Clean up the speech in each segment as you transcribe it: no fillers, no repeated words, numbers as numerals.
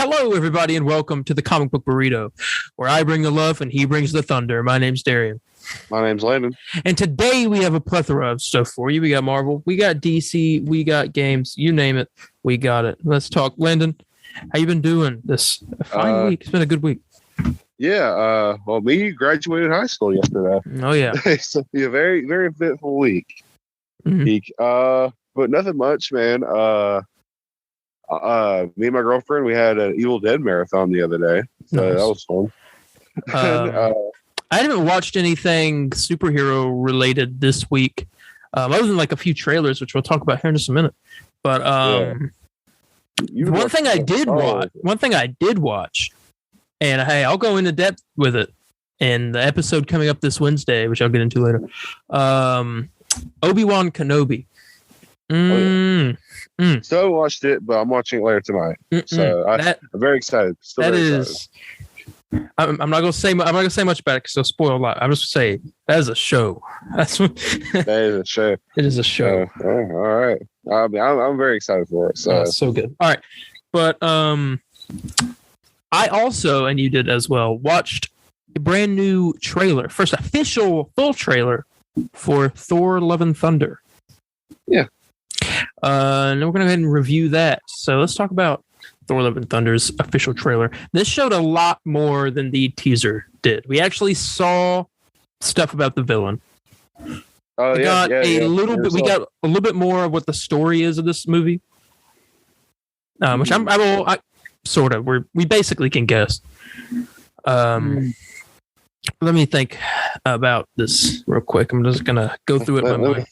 Hello, everybody, and welcome to the Comic Book Burrito, where I bring the love and he brings the thunder. My name's Darian. My name's Landon. And today we have a plethora of stuff for you. We got Marvel, we got DC, we got games, you name it, we got it. Let's talk. Landon, how you been doing this fine week? It's been a good week. Yeah, well, me graduated high school yesterday. Oh, yeah. So, a very, very eventful week. Mm-hmm. But nothing much, man. Me and my girlfriend, we had an Evil Dead marathon the other day. So Nice. that was fun. I haven't watched anything superhero related this week, other than like a few trailers, which we'll talk about here in just a minute. But one thing I did watch, and hey, I'll go into depth with it in the episode coming up this Wednesday, which I'll get into later. Obi-Wan Kenobi. Still haven't watched it, but I'm watching it later tonight. So I'm very excited. Excited. I'm not gonna say much about it because it'll spoil a lot. I'm just gonna say that is a show. That is a show. It is a show. All right. I'm very excited for it. So so good. All right, but I also, and you did as well, watched a brand new trailer, first official full trailer for Thor: Love and Thunder. Yeah. And we're going to go ahead and review that. So let's talk about Thor: Love and Thunder's official trailer. This showed a lot more than the teaser did. We actually saw stuff about the villain. We got a little bit more of what the story is of this movie, which we basically can guess. Let me think about this real quick. I'm just going to go through it in my mind.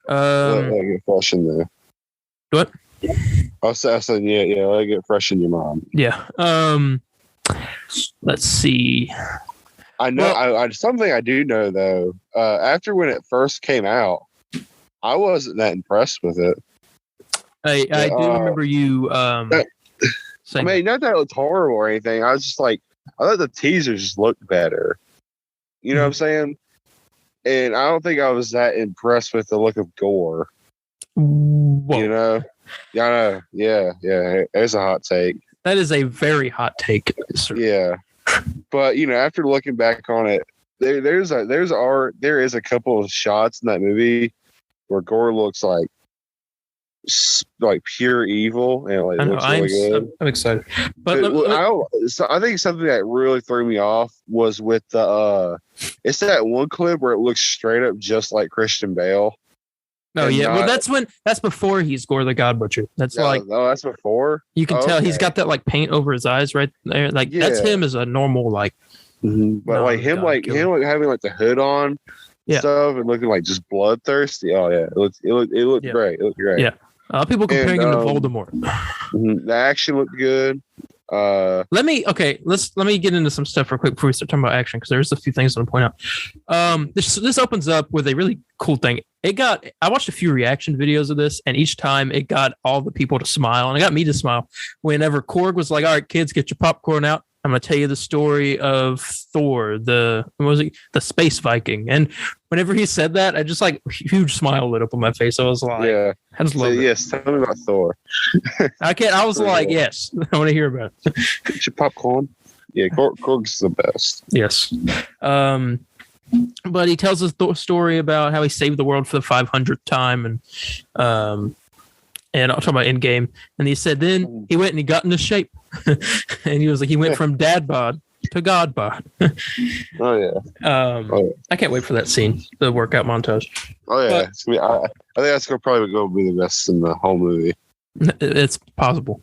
Let it get fresh in there. What? I said, yeah, let it get fresh in your mind. Yeah. Let's see. I know. Well, something I do know though. After when it first came out, I wasn't that impressed with it. I do remember you. Saying, I mean, not that it looked horrible or anything. I was just like, I thought the teasers just looked better. You know what I'm saying? And I don't think I was that impressed with the look of gore. Whoa. You know? Yeah. There's a hot take. That is a very hot take, sir. Yeah. But, after looking back on it, there is a couple of shots in that movie where gore looks like pure evil, and it looks really good. I'm excited. But I think something that really threw me off was with the it's that one clip where it looks straight up just like Christian Bale. Oh yeah, that's before he's Gore the God Butcher. That's that's before. You can tell he's got that like paint over his eyes right there. That's him as a normal but him having like the hood on stuff and looking like just bloodthirsty. Oh yeah, it looked great. It looked great. Yeah. People comparing him to Voldemort. The action looked good. Let me get into some stuff real quick before we start talking about action, because there's a few things I want to point out. This opens up with a really cool thing. I watched a few reaction videos of this, and each time it got all the people to smile, and it got me to smile whenever Korg was like, "All right, kids, get your popcorn out. I'm going to tell you the story of Thor, the space Viking." And whenever he said that, I just like a huge smile lit up on my face. I was like, I just love it. Yes, tell me about Thor. I was like, yes, I want to hear about it. Get your popcorn. Yeah, Korg's the best. Yes. But he tells us the story about how he saved the world for the 500th time. And I'll talk about Endgame. And he said then he went and he got into shape. And he was like, he went from dad bod to God bod. Oh yeah. I can't wait for that scene, the workout montage. Oh yeah. I think that's probably going to be the best in the whole movie. It's possible.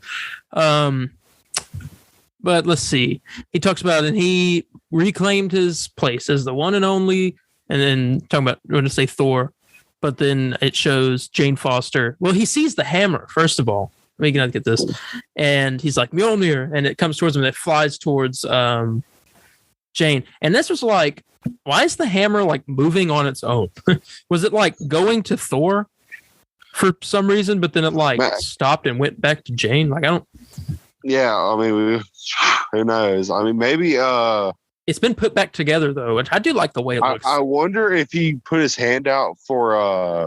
But let's see. He talks about, and he reclaimed his place as the one and only, and then talking about, we're going to say Thor, but then it shows Jane Foster. Well, he sees the hammer, first of all. Let me not get this. And he's like, Mjolnir, and it comes towards him, and it flies towards Jane. And this was like, why is the hammer like moving on its own? Was it like going to Thor for some reason, but then it like stopped and went back to Jane? Like, I don't. Yeah, I mean, who knows? I mean, maybe it's been put back together though, and I do like the way it looks. I wonder if he put his hand out for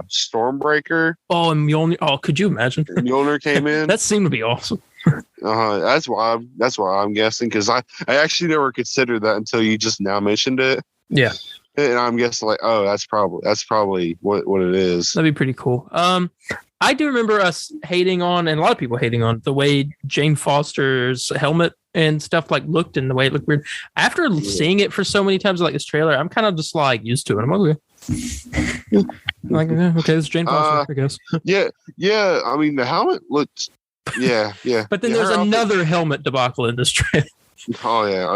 Stormbreaker. Oh, and Mjolnir. Oh, could you imagine? Mjolnir came in. That seemed to be awesome. That's why I'm guessing, because I actually never considered that until you just now mentioned it. Yeah. And I'm guessing like, oh, that's probably what it is. That'd be pretty cool. I do remember us hating on, and a lot of people hating on, the way Jane Foster's helmet and stuff like looked, and the way it looked weird. After seeing it for so many times, like this trailer, I'm kind of just like used to it. I'm okay. Like, okay, this is Jane Foster, I guess. Yeah. I mean, the helmet looked, yeah. But then there's another helmet debacle in this trailer. Oh yeah.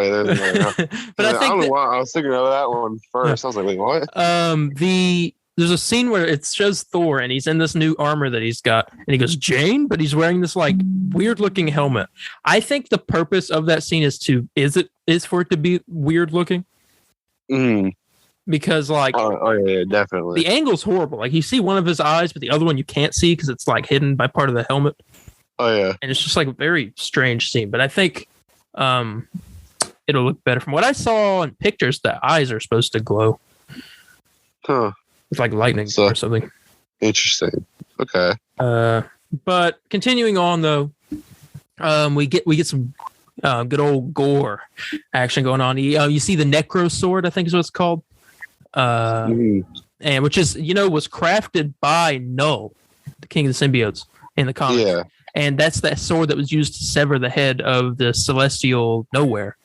But I don't know why I was thinking of that one first. I was like, wait, what? There's a scene where it shows Thor and he's in this new armor that he's got, and he goes, Jane, but he's wearing this like weird looking helmet. I think the purpose of that scene is for it to be weird looking. Because like, yeah, definitely. The angle's horrible. Like you see one of his eyes, but the other one you can't see because it's like hidden by part of the helmet. Oh yeah. And it's just like a very strange scene, but I think it'll look better. From what I saw in pictures, the eyes are supposed to glow. Huh. It's like lightning or something. Interesting. Okay. But continuing on though, we get some good old gore action going on. You see the Necro Sword, I think is what it's called. And which is, was crafted by Null, the King of the Symbiotes in the comics. Yeah. And that's that sword that was used to sever the head of the Celestial Nowhere.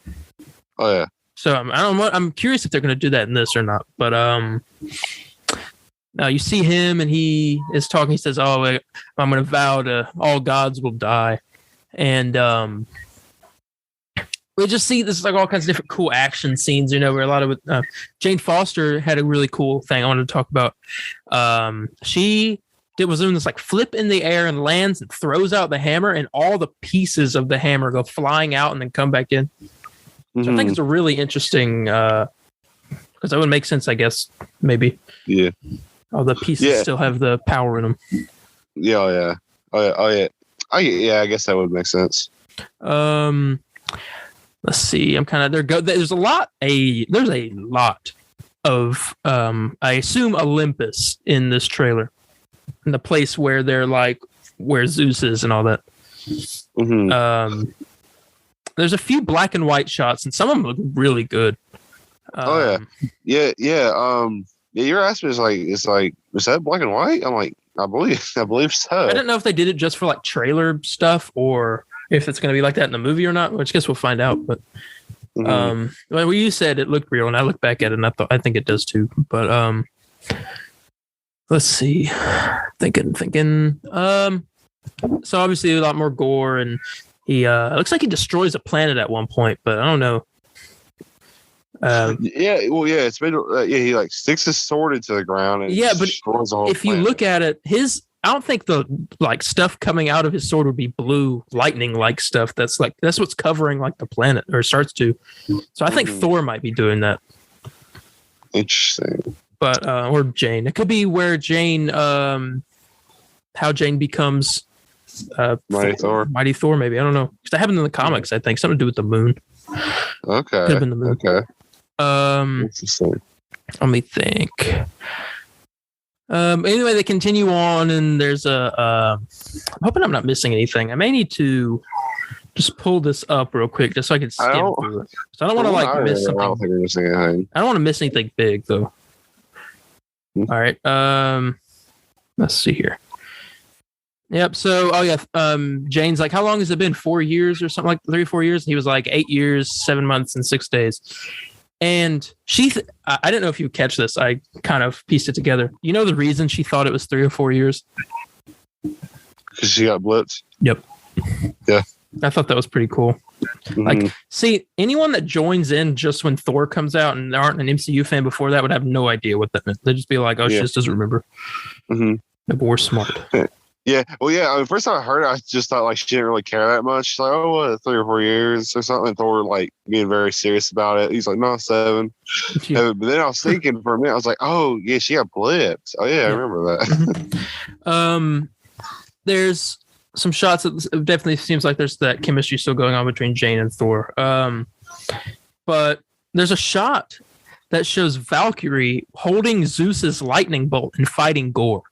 Oh yeah. So I'm curious if they're going to do that in this or not. But you see him and he is talking. He says, "Oh, I'm going to vow to all gods will die," and we just see this like all kinds of different cool action scenes. Where a lot of it. Jane Foster had a really cool thing I wanted to talk about. She was doing this like flip in the air and lands and throws out the hammer, and all the pieces of the hammer go flying out and then come back in. So I think it's a really interesting, because that would make sense, I guess, maybe. Yeah. All the pieces still have the power in them. Yeah. Oh yeah. I guess that would make sense. Let's see. I'm kind of there's a lot of I assume Olympus in this trailer. In the place where they're like where Zeus is and all that. There's a few black and white shots, and some of them look really good. Yeah. Your aspect is like, is that black and white? I'm like, I believe so. I don't know if they did it just for like trailer stuff or if it's going to be like that in the movie or not. Which I guess we'll find out. But well, you said it looked real, and I look back at it, and I think it does too. But let's see. Thinking. So obviously a lot more gore, and he looks like he destroys a planet at one point, but I don't know. It's been he like sticks his sword into the ground and but destroys the whole if planet. You look at it, I don't think the like stuff coming out of his sword would be blue lightning like stuff. That's what's covering like the planet, or starts to. So I think Thor might be doing that. Interesting. But or Jane. It could be where Jane how Jane becomes Mighty Thor, maybe. I don't know. Because that happened in the comics, I think. Something to do with the moon. Okay. Could have been the moon. Okay. Let me think. Anyway, they continue on, and there's I'm hoping I'm not missing anything. I may need to just pull this up real quick just so I can skim through it. So I don't want to like miss something. I don't think we're missing anything. I don't want to miss anything big though. All right. Let's see here. Yep. So, Jane's like, how long has it been? 4 years or something, like 3 or 4 years? And he was like 8 years, 7 months, and 6 days. And I didn't know if you catch this. I kind of pieced it together. You know the reason she thought it was 3 or 4 years? Because she got blitzed. Yep. Yeah. I thought that was pretty cool. Like, see, anyone that joins in just when Thor comes out and aren't an MCU fan before that would have no idea what that meant. They'd just be like, she just doesn't remember. But we're smart. Yeah. Well, yeah. I mean, first time I heard it, I just thought like she didn't really care that much. She's like, 3 or 4 years or something. And Thor like being very serious about it. He's like, no, 7. Yeah. But then I was thinking for a minute, I was like, oh yeah, she got blipped. Oh yeah, I remember that. There's some shots that definitely seems like there's that chemistry still going on between Jane and Thor. But there's a shot that shows Valkyrie holding Zeus's lightning bolt and fighting Gore.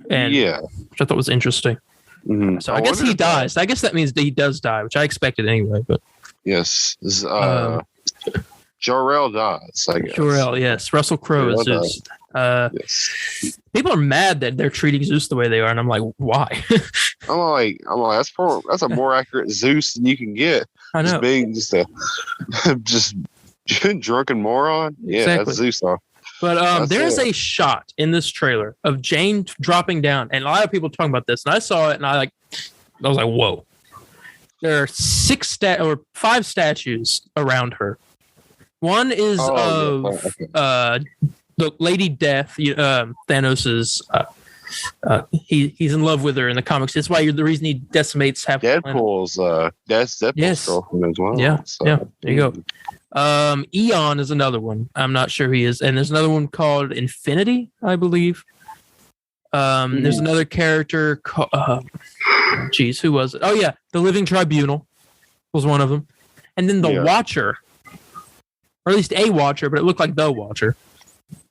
And which I thought was interesting. Mm-hmm. So I guess he dies. I guess that means that he does die, which I expected anyway. But yes, Jor-El dies. I guess. Jor-El, yes. Russell Crowe is Zeus. Yes. People are mad that they're treating Zeus the way they are, and I'm like, why? I'm like, that's a more accurate Zeus than you can get. I know. Just being just drunken moron. Yeah, exactly. That's Zeus. But there's a shot in this trailer of Jane dropping down, and a lot of people talking about this, and I saw it, and I was like, whoa. There are 5 statues around her. One is the Lady Death, Thanos's. He's in love with her in the comics. That's why the reason he decimates half. Deadpool's girlfriend as well. Yeah, so. Yeah. There you go. Eon is another one. I'm not sure who he is, and there's another one called Infinity, I believe. There's another character called. Who was it? Oh yeah, the Living Tribunal was one of them, and then the Watcher, or at least a Watcher, but it looked like the Watcher.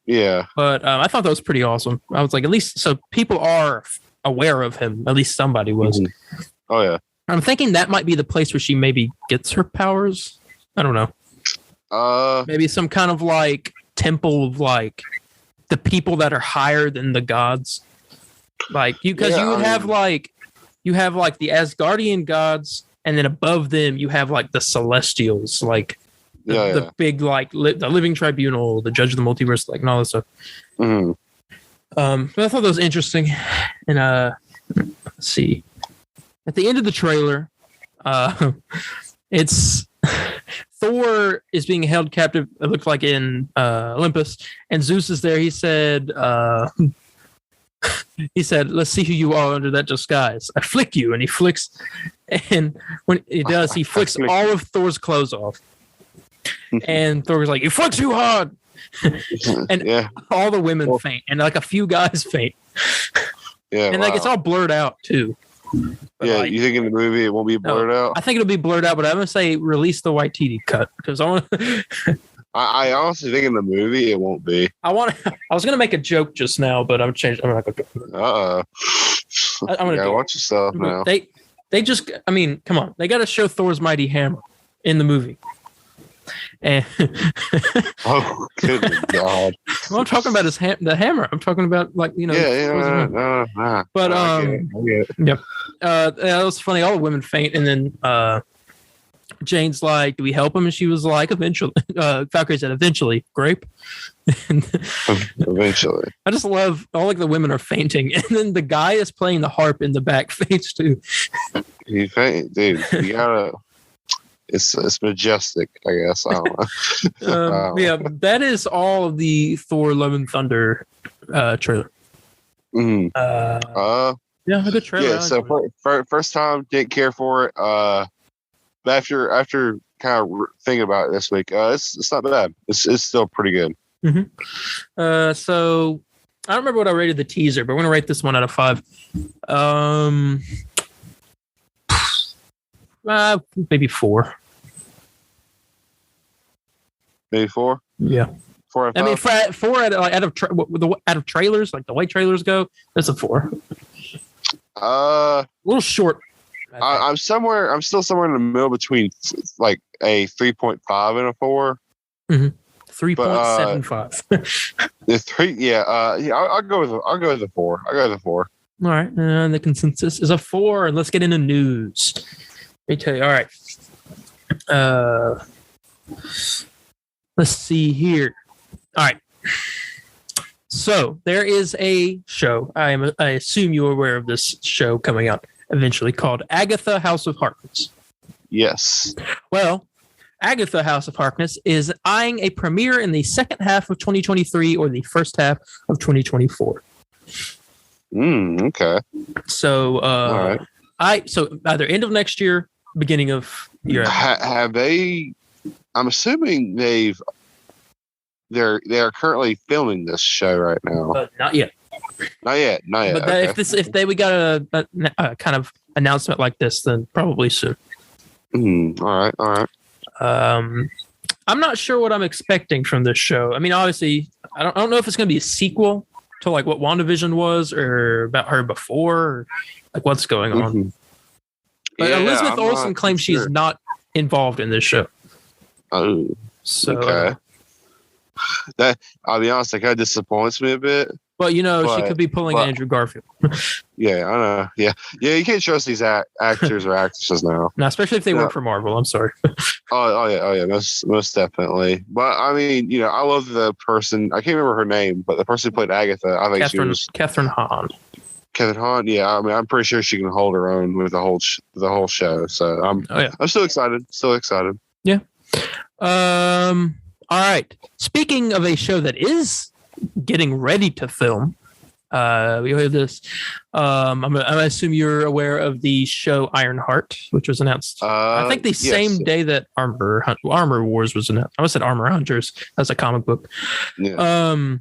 Yeah. But I thought that was pretty awesome. I was like, at least so people are aware of him. At least somebody was. Mm-hmm. Oh yeah. I'm thinking that might be the place where she maybe gets her powers. I don't know. Maybe some kind of like temple of like the people that are higher than the gods. Like you have like the Asgardian gods, and then above them you have like the Celestials, like the big like the Living Tribunal, the Judge of the Multiverse, like and all that stuff. Mm-hmm. But I thought that was interesting. And let's see. At the end of the trailer, it's Thor is being held captive. It looks like in Olympus, and Zeus is there. He said, "Let's see who you are under that disguise. I flick you," and he flicks. And when he does, he flicks all of Thor's clothes off. And Thor was like, "You flick too hard," and all the women faint, and like a few guys faint. Yeah, and like it's all blurred out too. But yeah, you think in the movie it won't be blurred out? I think it'll be blurred out, but I'm gonna say release the Waititi cut because I want. I honestly think in the movie it won't be. I was gonna make a joke just now, but I'm changed. I'm not gonna. I'm gonna watch yourself now. They just. I mean, come on. They got to show Thor's mighty hammer in the movie. And oh, good God! Well, I'm talking about the hammer. I'm talking about like But yeah, that was funny. All the women faint, and then Jane's like, "Do we help him?" And she was like, "Eventually." Valkyrie said, "Eventually, grape." Eventually, I just love all like the women are fainting, and then the guy is playing the harp in the back faints too. He faint, dude. You gotta. It's majestic, I guess. I don't know. Yeah, that is all of the Thor: Love and Thunder trailer. Mm-hmm. Yeah, a good trailer. Yeah, so first time didn't care for it. But after kind of thinking about it this week, it's not bad. It's still pretty good. Mm-hmm. So I don't remember what I rated the teaser, but we're gonna rate this 1 out of 5. Maybe 4. Maybe 4. Yeah, 4 out of 5. I mean, 4 out of trailers, like the way trailers go, that's a 4. A little short. I'm still somewhere in the middle between like a 3.5 and a 4. Mm-hmm. 3.75. The 3, yeah. I'll go with the 4. I'll go with the 4. All right, and the consensus is a 4. And let's get into news. Let me tell you. All right. Let's see here. All right. So there is a show. I assume you're aware of this show coming out eventually called Agatha House of Harkness. Yes. Well, Agatha House of Harkness is eyeing a premiere in the second half of 2023 or the first half of 2024. Okay. So, all right. So either end of next year, beginning of year. Have they? I'm assuming they're currently filming this show right now. Not yet. Not yet. But okay. if we got a kind of announcement like this, then probably soon. All right. I'm not sure what I'm expecting from this show. I mean, obviously, I don't know if it's going to be a sequel to like what WandaVision was, or about her before, or like what's going on. Mm-hmm. But Yeah, Elizabeth Olsen claims sure. she's not involved in this show. Oh, so okay. That, I'll be honest, that kind of disappoints me a bit. But she could be pulling Andrew Garfield. Yeah, I know. Yeah. You can't trust these actors or actresses now. No, especially if they work for Marvel. I'm sorry. Oh yeah, most definitely. But I mean, I love the person. I can't remember her name, but the person who played Agatha, I think she was Catherine Hahn. Catherine Hahn. Yeah, I mean, I'm pretty sure she can hold her own with the whole show. So I'm still excited. Yeah. All right. Speaking of a show that is getting ready to film, we have this. I assume you're aware of the show Ironheart, which was announced. I think the same day that Armor Wars was announced. I almost said Armor Hunters. That's a comic book. Yeah.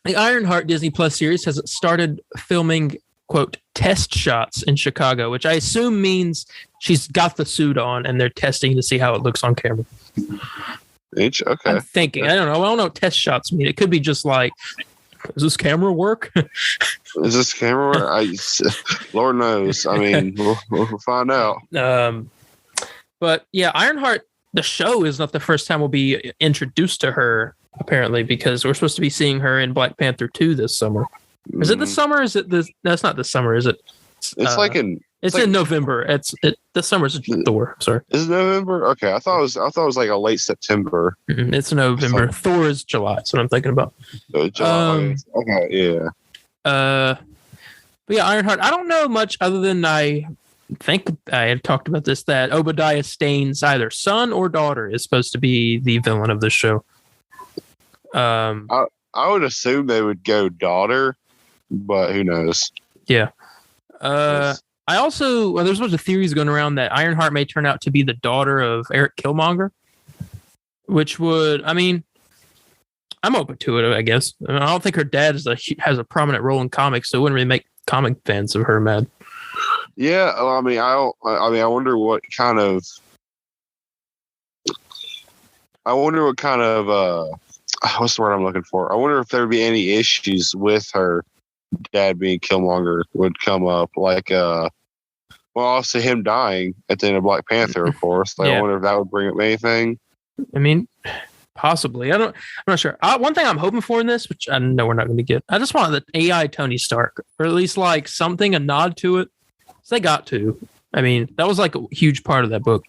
The Ironheart Disney Plus series has started filming, quote, test shots in Chicago, which I assume means she's got the suit on and they're testing to see how it looks on camera. Okay. I'm thinking. I don't know what test shots mean. It could be just like, does this camera work? Is this camera work? Lord knows. I mean, we'll find out. But yeah, Ironheart, the show is not the first time we'll be introduced to her, apparently, because we're supposed to be seeing her in Black Panther 2 this summer. Is it the summer? Is it this? No, it's not the summer, is it? It's in November. The summer's Thor. I'm sorry. Is it November? Okay, I thought it was like a late September. Mm-hmm. It's November. Thor is July. That's what I'm thinking about. July. Okay, yeah. But yeah, Ironheart. I don't know much other than I think I had talked about this, that Obadiah Stane's either son or daughter is supposed to be the villain of the show. I would assume they would go daughter, but who knows? Yeah. I also, there's a bunch of theories going around that Ironheart may turn out to be the daughter of Eric Killmonger, which would, I mean, I'm open to it, I guess. I don't think her dad has a prominent role in comics, so it wouldn't really make comic fans of her mad. Yeah, I mean, I wonder what kind of what's the word I'm looking for? I wonder if there would be any issues with her dad being Killmonger would come up, like also him dying at the end of Black Panther, of course. Like, I wonder if that would bring up anything. I mean, possibly. I'm not sure. One thing I'm hoping for in this, which I know we're not going to get, I just want the AI Tony Stark, or at least like something, a nod to it. So they got to. I mean, that was like a huge part of that book.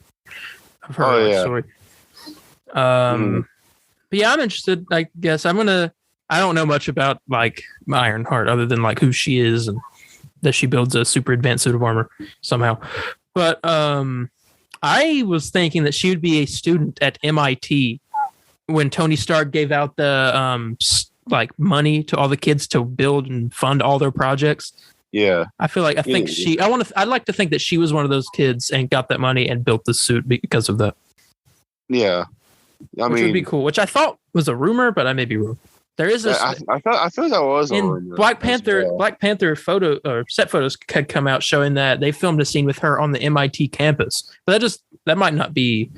Of her story. But yeah, I'm interested. I guess I don't know much about like Ironheart other than like who she is and that she builds a super advanced suit of armor somehow. But I was thinking that she would be a student at MIT when Tony Stark gave out the like money to all the kids to build and fund all their projects. Yeah, I'd like to think that she was one of those kids and got that money and built the suit because of that. Yeah. Which would be cool, which I thought was a rumor, but I may be wrong. There is I thought that was a rumor. Black Panther photo or set photos had come out showing that they filmed a scene with her on the MIT campus. But that might not be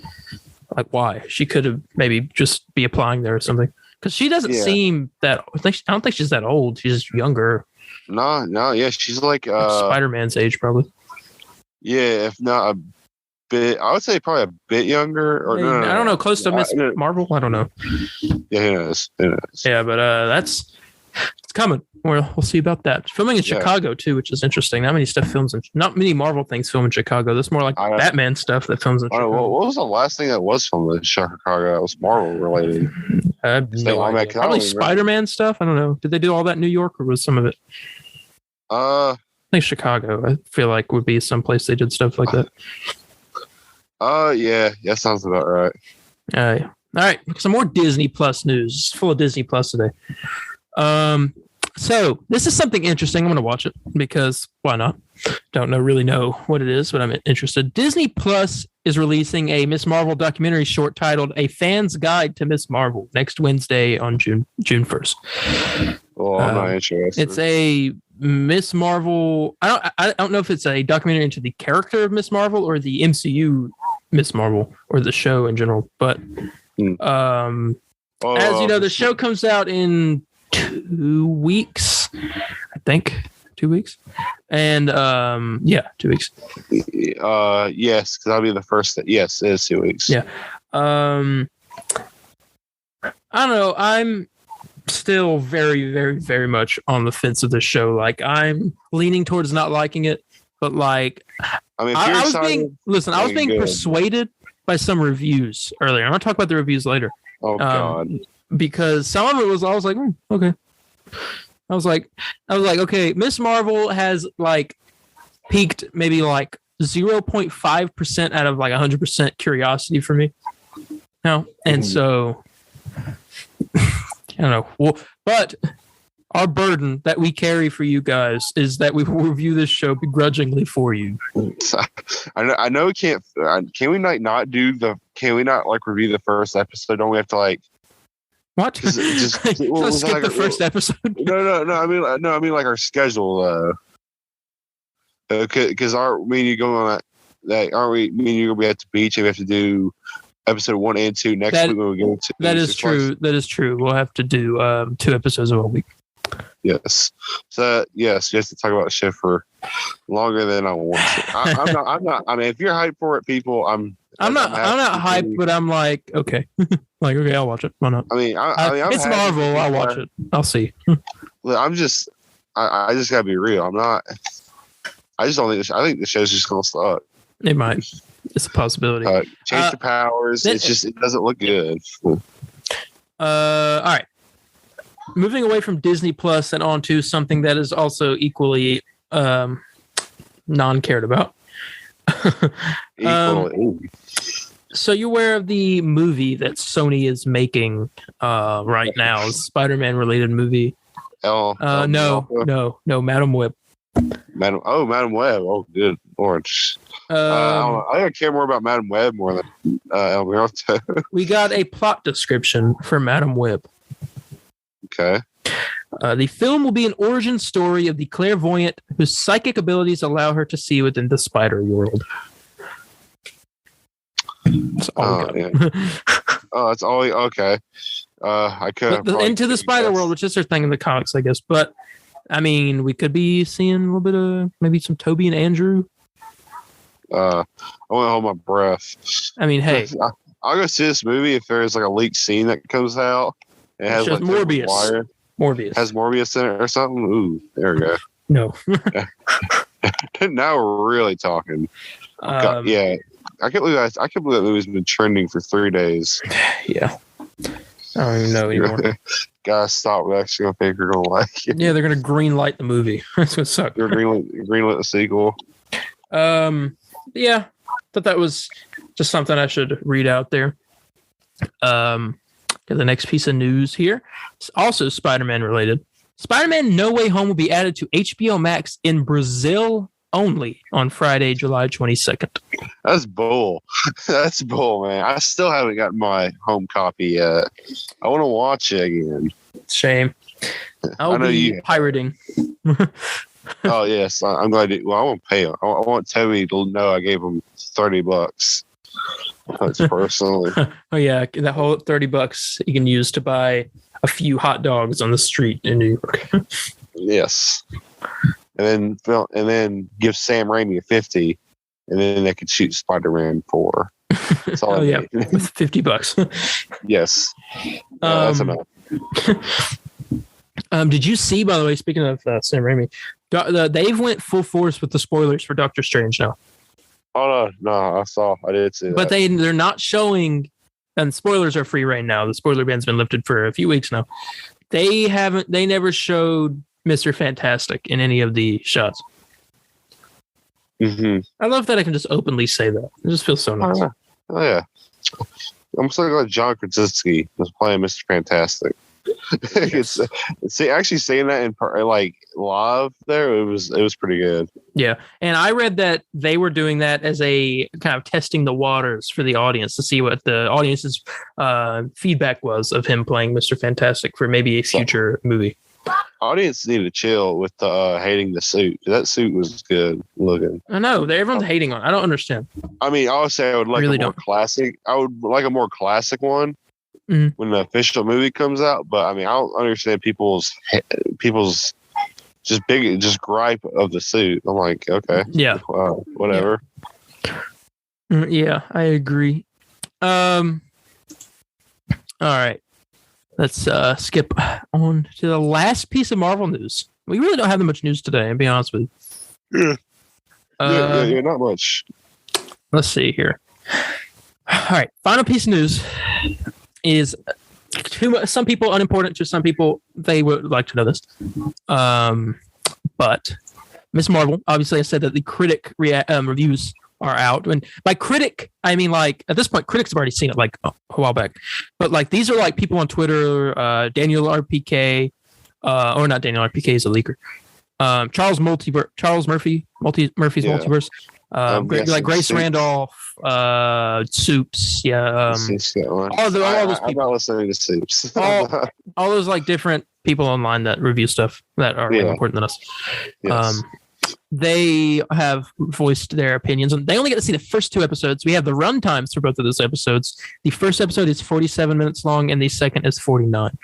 like why. She could have maybe just be applying there or something. Because she doesn't seem that. I don't think she's that old. She's younger. No, yeah, she's like Spider-Man's age, probably. Yeah, if not a bit, I would say probably a bit younger. Or no, I don't know, close to Miss Marvel. I don't know. Yeah, who knows? Yeah, but it's coming. We'll see about that. Filming in Chicago too, which is interesting. Not many Marvel things film in Chicago. There's more like Batman stuff that films in Chicago. What was the last thing that was filmed in Chicago that was Marvel related? Probably Spider-Man stuff. I don't know. Did they do all that in New York or was some of it? I think Chicago. I feel like would be some place they did stuff like that. Yeah, that sounds about right. Yeah. All right, some more Disney Plus news. It's full of Disney Plus today. So this is something interesting. I'm going to watch it because why not? Don't really know what it is, but I'm interested. Disney Plus is releasing a Miss Marvel documentary short titled "A Fan's Guide to Miss Marvel" next Wednesday on June 1st. Oh, I'm not interested. It's a Miss Marvel. I don't know if it's a documentary into the character of Miss Marvel or the MCU Miss Marvel or the show in general. But as you know, the show comes out in 2 weeks, I think. 2 weeks. And 2 weeks. Yes, because I'll be the first. Yes, it is 2 weeks. Yeah. I don't know. I'm still very, very, very much on the fence of the show. Like, I'm leaning towards not liking it, but like, I mean, I was being persuaded by some reviews earlier. I'm gonna talk about the reviews later. Oh God! Because some of it was, I was like, okay. I was like, okay, Miss Marvel has like peaked maybe like 0.5% out of like 100% curiosity for me. No, and so I don't know. Well, but our burden that we carry for you guys is that we will review this show begrudgingly for you. I know we can't. Can we not do the? Can we not like review the first episode? Don't we have to like? What? Just skip the first episode. No. I mean like our schedule. Because me and you going on that? Aren't we? Me and you gonna be at the beach and we have to do episode 1 and 2 next week when we go to. That is true. That is true. We'll have to do 2 episodes of a week. Yes. So yes, just to talk about the show for longer than I want to. I'm not. I mean, if you're hyped for it, people, I'm not hyped, but I'm like, okay, okay, I'll watch it. Why not? I mean, it's Marvel. I'll watch it. I'll see. I just gotta be real. I'm not. I just don't think. I think the show's just gonna suck. It might. It's a possibility. Change the powers. It doesn't look good. All right. Moving away from Disney Plus and on to something that is also equally non-cared about. So you're aware of the movie that Sony is making right now, Spider-Man related movie? No, Madam Web. Madam Web. Oh, good Lord. I care more about Madam Web more than El Muerto. We got a plot description for Madam Web. Okay. The film will be an origin story of the clairvoyant whose psychic abilities allow her to see within the spider world. That's all we got. That's all. Okay. I could into the spider world, which is their thing in the comics, I guess. But I mean, we could be seeing a little bit of maybe some Toby and Andrew. I want to hold my breath. I mean, hey, I'll go see this movie if there's like a leaked scene that comes out. It has like Morbius. Has Morbius in it or something? Ooh, there we go. No. Now we're really talking. Yeah. I can't believe that movie's been trending for 3 days. Yeah. I don't even know anymore. Guys, stop. We're actually going to think we're going to like it. Yeah, they're going to green light the movie. That's going to suck. They're greenlit the sequel. Yeah. Thought that was just something I should read out there. The next piece of news here is also Spider-Man related. Spider-Man No Way Home will be added to HBO Max in Brazil only on Friday, July 22nd. That's bull. That's bull, man. I still haven't gotten my home copy yet. I want to watch it again. Shame. I'll be pirating. Oh, yes. I'm glad. Well, I won't pay him. I want Toby to know I gave him $30. That's personally. Oh yeah, that whole $30 you can use to buy a few hot dogs on the street in New York. Yes, and then give Sam Raimi a 50, and then they could shoot Spider-Man 4. That's all with $50. Yes, that's enough. Did you see, by the way? Speaking of Sam Raimi, they've went full force with the spoilers for Doctor Strange now. Oh no! I did see that. But they're not showing, and spoilers are free right now. The spoiler ban's been lifted for a few weeks now. They never showed Mr. Fantastic in any of the shots. Mm-hmm. I love that I can just openly say that. It just feels so nice. Oh yeah. I'm so glad John Krasinski was playing Mr. Fantastic. Actually saying that in like live there, it was pretty good. Yeah, and I read that they were doing that as a kind of testing the waters for the audience to see what the audience's feedback was of him playing Mr. Fantastic for maybe a future movie. Audience need to chill with hating the suit. That suit was good looking. I know everyone's hating on it. I don't understand. I mean, I would say I would like more classic. I would like a more classic one. when the official movie comes out. But I mean, I don't understand people's just gripe of the suit. I'm like, okay, yeah, whatever. Yeah, I agree. All right, let's skip on to the last piece of Marvel news. We really don't have that much news today, I'll be honest with you. Yeah, not much. Let's see here. All right, final piece of news is to some people unimportant, to some people they would like to know this. But Miss Marvel, obviously, I said that the critic reviews are out, and by critic I mean like at this point critics have already seen it like a while back, but like these are like people on Twitter, Daniel RPK, or not Daniel RPK is a leaker, Charles Murphy's Multiverse, like Grace Randolph, Soups, all those people. I'm not listening to Soups. all those like different people online that review stuff that are more important than us. Yes. They have voiced their opinions, and they only get to see the first 2 episodes. We have the run times for both of those episodes. The first episode is 47 minutes long, and the second is 49.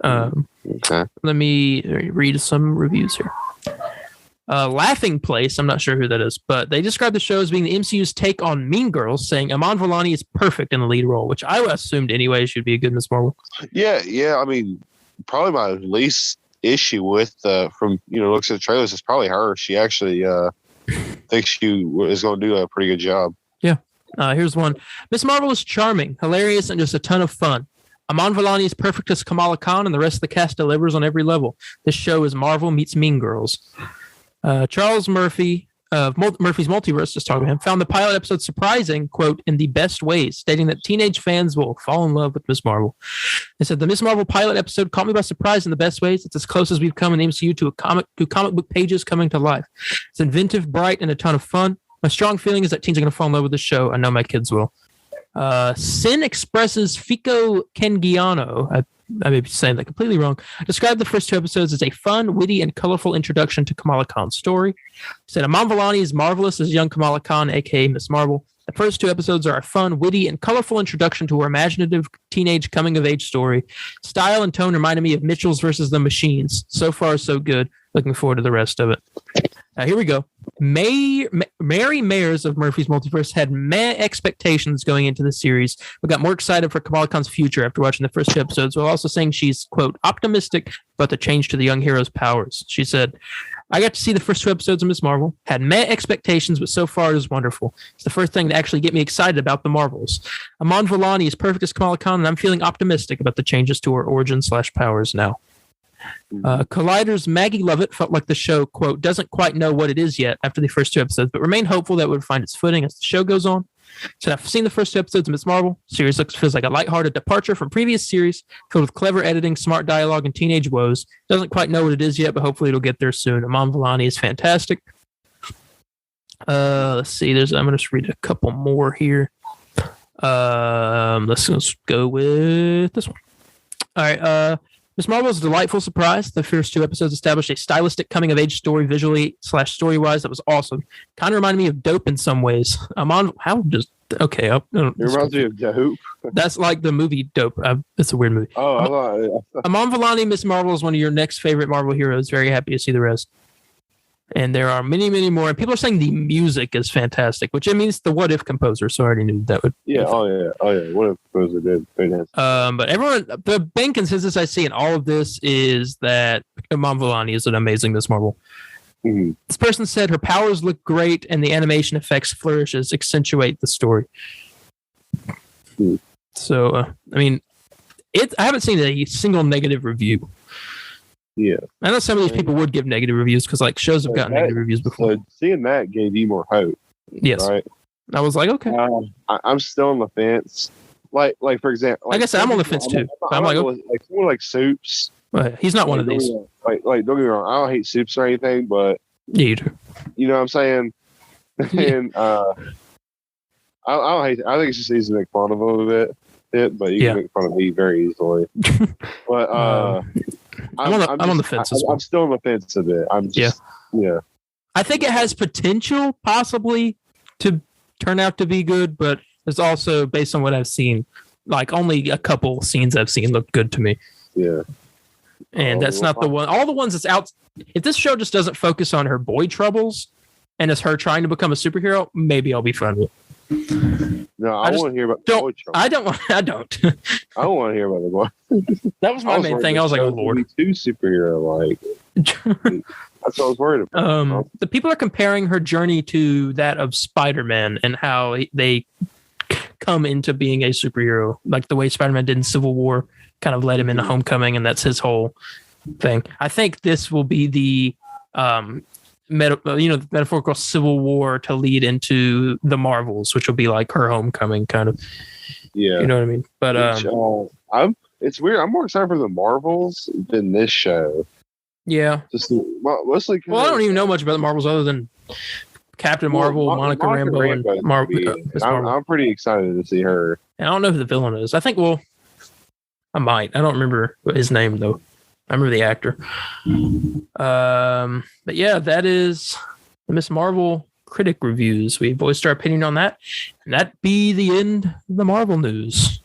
Okay. Let me read some reviews here. Laughing Place, I'm not sure who that is, but they describe the show as being the MCU's take on Mean Girls, saying Iman Vellani is perfect in the lead role, which I assumed anyway she'd be a good Miss Marvel. Yeah. I mean, probably my least issue with from looks at the trailers is probably her. She actually thinks she is going to do a pretty good job. Yeah. Here's one. Miss Marvel is charming, hilarious, and just a ton of fun. Iman Vellani is perfect as Kamala Khan, and the rest of the cast delivers on every level. This show is Marvel meets Mean Girls. Charles Murphy of Murphy's Multiverse, just talking to him, found the pilot episode surprising, quote, in the best ways, stating that teenage fans will fall in love with Miss Marvel. They said, the Miss Marvel pilot episode caught me by surprise in the best ways. It's as close as we've come in the MCU to comic book pages coming to life. It's inventive, bright, and a ton of fun. My strong feeling is that teens are going to fall in love with the show. I know my kids will. Sin Express's Fico Kengiano, I may be saying that completely wrong, described the first 2 episodes as a fun, witty, and colorful introduction to Kamala Khan's story. He said, Iman Vellani is marvelous as young Kamala Khan, a.k.a. Miss Marvel. The first 2 episodes are a fun, witty, and colorful introduction to her imaginative teenage coming-of-age story. Style and tone reminded me of Mitchell's versus the Machines. So far, so good. Looking forward to the rest of it. Here we go. Mary Mayers of Murphy's Multiverse had meh expectations going into the series, but got more excited for Kamala Khan's future after watching the first 2 episodes, while also saying she's, quote, optimistic about the change to the young hero's powers. She said, I got to see the first 2 episodes of Miss Marvel, had meh expectations, but so far it is wonderful. It's the first thing to actually get me excited about the Marvels. Iman Vellani is perfect as Kamala Khan, and I'm feeling optimistic about the changes to her origin/powers now. Collider's Maggie Lovett felt like the show, quote, doesn't quite know what it is yet after the first 2 episodes, but remained hopeful that it would find its footing as the show goes on. So I've seen the first 2 episodes of Miss Marvel. Series feels like a lighthearted departure from previous series, filled with clever editing, smart dialogue, and teenage woes. Doesn't quite know what it is yet, but hopefully it'll get there soon. Iman Vellani is fantastic. Let's see. I'm going to just read a couple more here. Let's go with this one. All right. Miss Marvel is a delightful surprise. The first 2 episodes established a stylistic coming-of-age story visually/story-wise that was awesome. Kind of reminded me of Dope in some ways. It reminds me of Dope. That's like the movie Dope. It's a weird movie. Iman Vellani, Miss Marvel, is one of your next favorite Marvel heroes. Very happy to see the rest. And there are many, many more. And people are saying the music is fantastic, which it means the What If composer. So I already knew that would. Yeah. Oh yeah. What If composer did. But everyone, the main consensus I see in all of this is that Iman Vellani is an amazing Miss Marvel. Mm-hmm. This person said her powers look great, and the animation effects flourishes accentuate the story. Mm-hmm. So I mean, I haven't seen a single negative review. Yeah, I know some of these people would give negative reviews because like shows have gotten negative reviews before. So seeing that gave you more hope. Yes, right? I was like, okay. I'm still on the fence. Like for example, like I said, I'm on the fence too. I'm like someone like Soups. He's not one of these. Like don't get me wrong, I don't hate Soups or anything, but yeah, you do. You know what I'm saying? And I don't hate. I think it's just easy to make fun of him a bit, but you can make fun of me very easily. But I'm on the fence as well. I'm still on the fence a bit. I'm just yeah. I think it has potential possibly to turn out to be good, but it's also based on what I've seen. like only a couple scenes I've seen look good to me. Yeah. And that's not the one. All the ones that's out. If this show just doesn't focus on her boy troubles and it's her trying to become a superhero, maybe I'll be fine with it. No, I want to hear about the boy troubles. I don't. I don't want to hear about the boy. That was my main thing. I was like, oh Lord, too superhero like. That's what I was worried about. The people are comparing her journey to that of Spider-Man and how they come into being a superhero, like the way Spider-Man did in Civil War, kind of led him into Homecoming, and that's his whole thing. I think this will be the metaphorical Civil War to lead into the Marvels, which will be like her Homecoming, kind of. Yeah, you know what I mean. But it's weird. I'm more excited for the Marvels than this show. Yeah, mostly. Well, I don't even know much about the Marvels other than Captain Marvel, Monica Rambeau, and Marvel. I'm pretty excited to see her. And I don't know who the villain is. I think. Well, I might. I don't remember his name though. I remember the actor. But yeah, that is the Miss Marvel critic reviews. We voiced our opinion on that, and that be the end of the Marvel news.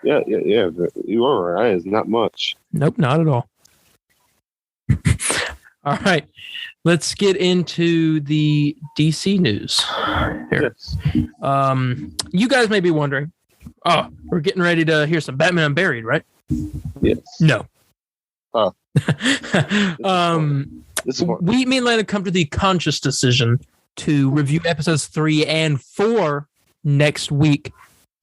Yeah. You are right. It's not much. Nope, not at all. All right, let's get into the DC news here. Yes. You guys may be wondering, we're getting ready to hear some Batman Unburied, right? Yes. No. Oh. We, me and Lana, come to the conscious decision to review episodes 3 and 4 next week,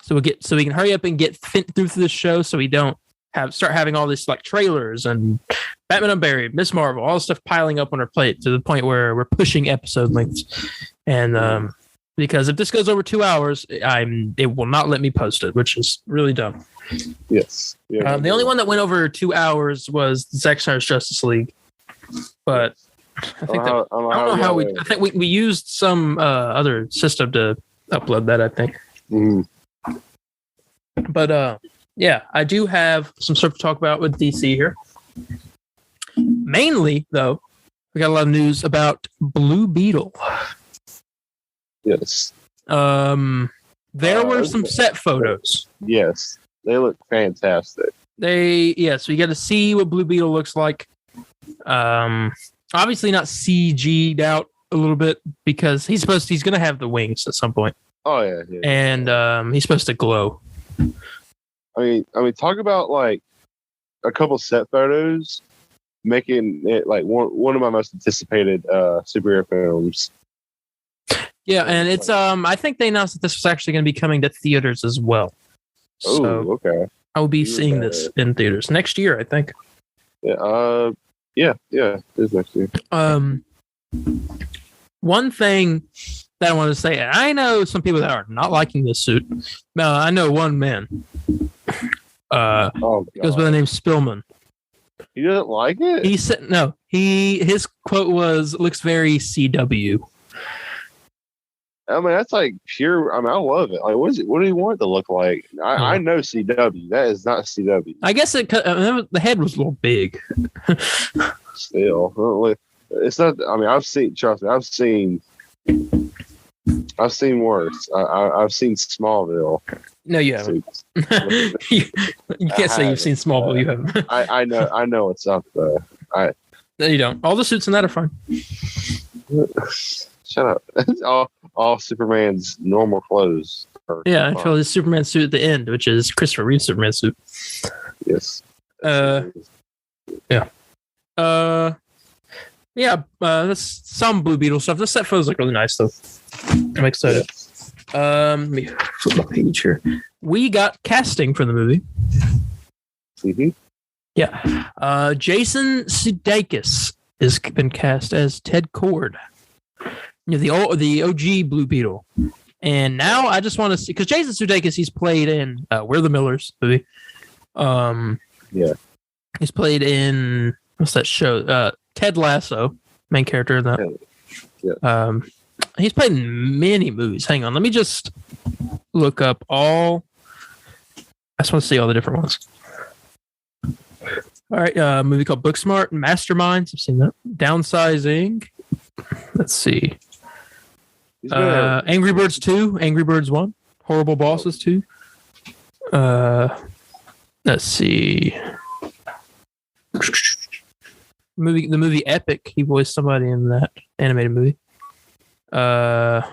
so we can hurry up and get through this show, so we don't start having all this like trailers and Batman Unburied, Miss Marvel, all this stuff piling up on our plate to the point where we're pushing episode lengths. And because if this goes over 2 hours, it will not let me post it, which is really dumb. Yes. Yeah, the only one that went over 2 hours was Zack Snyder's Justice League, but I think I don't know how we. I think we used some other system to upload that. I think. Mm. But yeah, I do have some stuff to talk about with DC here. Mainly, though, we got a lot of news about Blue Beetle. Yes. There were some set photos. Yes, they look fantastic. So you got to see what Blue Beetle looks like. Obviously not CG'd out a little bit because he's going to have the wings at some point. Oh yeah. And he's supposed to glow. I mean, talk about like a couple set photos, making it like one of my most anticipated superhero films. Yeah, and it's I think they announced that this was actually going to be coming to theaters as well. So okay. I will be seeing this in theaters next year, I think. Yeah, it is next year. One thing that I want to say, I know some people that are not liking this suit. I know one man. Goes by the name Spillman. He doesn't like it? He said no. His quote was, "Looks very CW." I mean, that's like pure. I mean, I love it. Like, what do you want it to look like? I know CW. That is not CW. I guess the head was a little big. Still, it's not. I mean, trust me, I've seen worse. I've seen Smallville. No, you haven't. You can't say you've seen Smallville. You haven't. I know what's up though. No, you don't. All the suits in that are fine. Shut up. all Superman's normal clothes. Yeah, until his Superman suit at the end, which is Christopher Reeve's Superman suit. Yes. Yeah. That's some Blue Beetle stuff. The set photos look really nice, though. I'm excited. Let me flip the page here. We got casting for the movie. Mm-hmm. Yeah. Jason Sudeikis has been cast as Ted Cord. The OG Blue Beetle. And now I just want to see, because Jason Sudeikis, he's played in We're the Millers movie. Yeah. He's played in, what's that show? Ted Lasso, main character in that. Yeah. He's played in many movies. Hang on, let me just look up I just want to see all the different ones. All right, a movie called Booksmart, Masterminds. I've seen that. Downsizing. Let's see. Angry Birds 2, Angry Birds 1, Horrible Bosses 2, Let's see. The movie Epic. He voiced somebody in that animated movie. Now,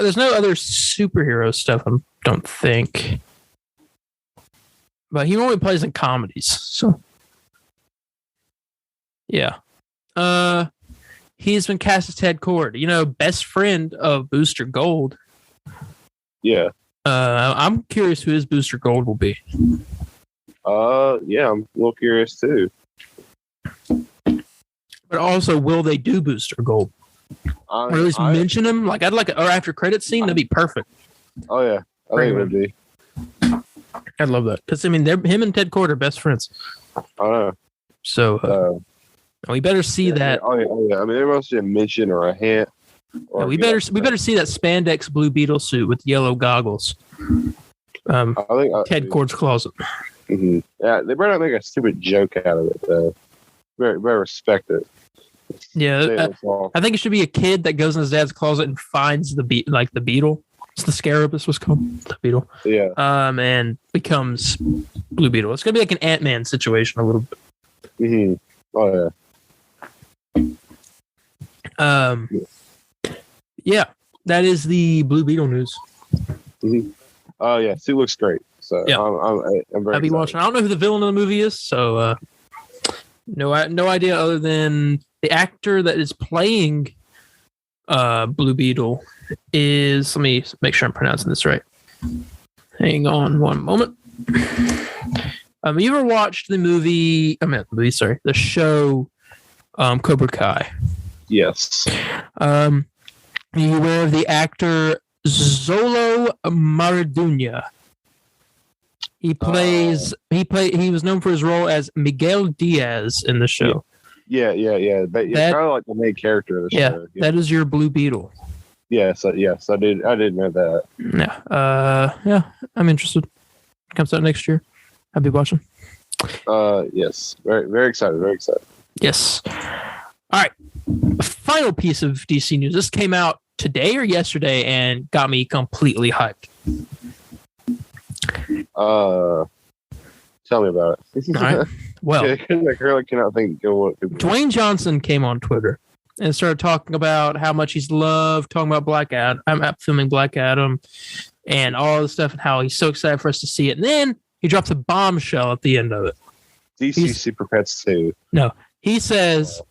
there's no other superhero stuff, I don't think. But he only plays in comedies, so yeah. He's been cast as Ted Cord, best friend of Booster Gold. Yeah. I'm curious who his Booster Gold will be. Yeah, I'm a little curious too. But also, will they do Booster Gold? Or at least mention him? Like, I'd like or after credit scene, that'd be perfect. Oh yeah, I think it would be. I'd love that because him and Ted Cord are best friends. So we better see that. Oh yeah. I mean, there must be a mention or a hint. Or we better see that spandex blue Beetle suit with yellow goggles. I think Ted Cord's closet. Mm-hmm. Yeah, they better not make a stupid joke out of it though. Better respect it. Yeah, I think it should be a kid that goes in his dad's closet and finds the Beetle. It's the Scarab. This was called the Beetle. Yeah. And becomes Blue Beetle. It's gonna be like an Ant-Man situation a little bit. Mm-hmm. Oh yeah. Yeah, that is the Blue Beetle news. Mm-hmm. Oh yeah, suit looks great. So yeah, I'm very. I'll be watching. I don't know who the villain of the movie is, so no idea other than the actor that is playing Blue Beetle is. Let me make sure I'm pronouncing this right. Hang on one moment. You ever watched the movie? The show Cobra Kai. Yes. Are you aware of the actor Zolo Maradunya? He was known for his role as Miguel Diaz in the show. Yeah. But he's kind of like the main character of the show. Yeah, that is your Blue Beetle. Yes, I did know that. Yeah, I'm interested. It comes out next year. I'll be watching. Yes, very, very excited. Very excited. Yes. All right. Final piece of DC news. This came out today or yesterday and got me completely hyped. Tell me about it. All right. Well, I really cannot think of what. Dwayne Johnson came on Twitter and started talking about how much he's loved talking about Black Adam. I'm filming Black Adam and all the stuff and how he's so excited for us to see it. And then he drops a bombshell at the end of it. DC Super Pets 2. No, he says,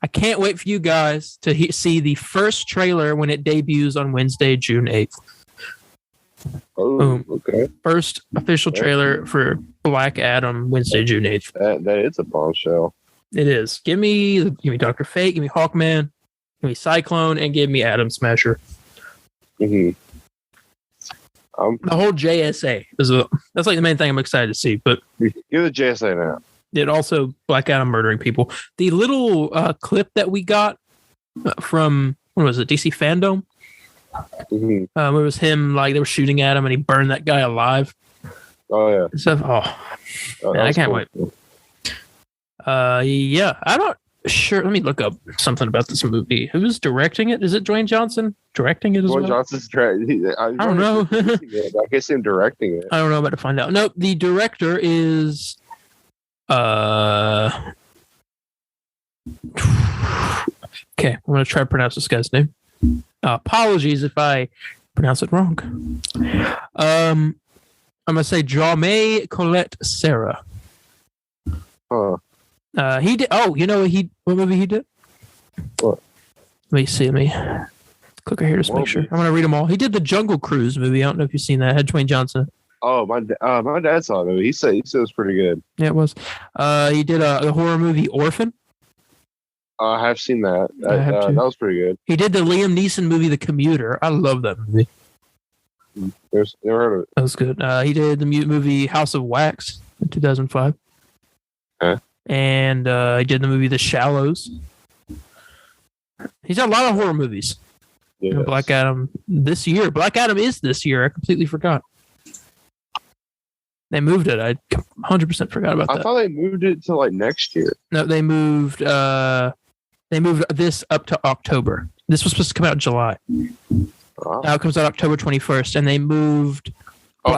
I can't wait for you guys to see the first trailer when it debuts on Wednesday, June 8th. Oh, Boom. Okay. First official trailer for Black Adam, Wednesday, June 8th. That is a bombshell. It is. Give me Dr. Fate, give me Hawkman, give me Cyclone, and give me Atom Smasher. Mm-hmm. The whole JSA that's like the main thing I'm excited to see. But give the JSA now. It also Black Adam murdering people. The little clip that we got from what was it, DC Fandom? Mm-hmm. It was him they were shooting at him and he burned that guy alive. Oh yeah. Stuff. Man, I can't wait. Yeah, I'm not sure. Let me look up something about this movie. Who's directing it? Is it Dwayne Johnson directing it as well? Dwayne Johnson's directing. I don't know. I guess him directing it. I don't know. I'm about to find out. Nope. The director is. Okay, I'm gonna try to pronounce this guy's name. Apologies if I pronounce it wrong. I'm gonna say Jaume Colette Serra. He did. Oh, what movie he did? What? Let me see. Let me click here to make sure. I'm gonna read them all. He did the Jungle Cruise movie. I don't know if you've seen that. It had Dwayne Johnson. Oh, my dad saw it. He said it was pretty good. Yeah, it was. He did the horror movie Orphan. I have seen that. That was pretty good. He did the Liam Neeson movie The Commuter. I love that movie. Never heard of it. That was good. He did the movie House of Wax in 2005. Okay. And he did the movie The Shallows. He's got a lot of horror movies. Yes. Black Adam this year. Black Adam is this year. I completely forgot. They moved it. I 100% forgot about that. I thought they moved it to next year. No, they moved this up to October. This was supposed to come out in July. Now it comes out October 21st, and they moved.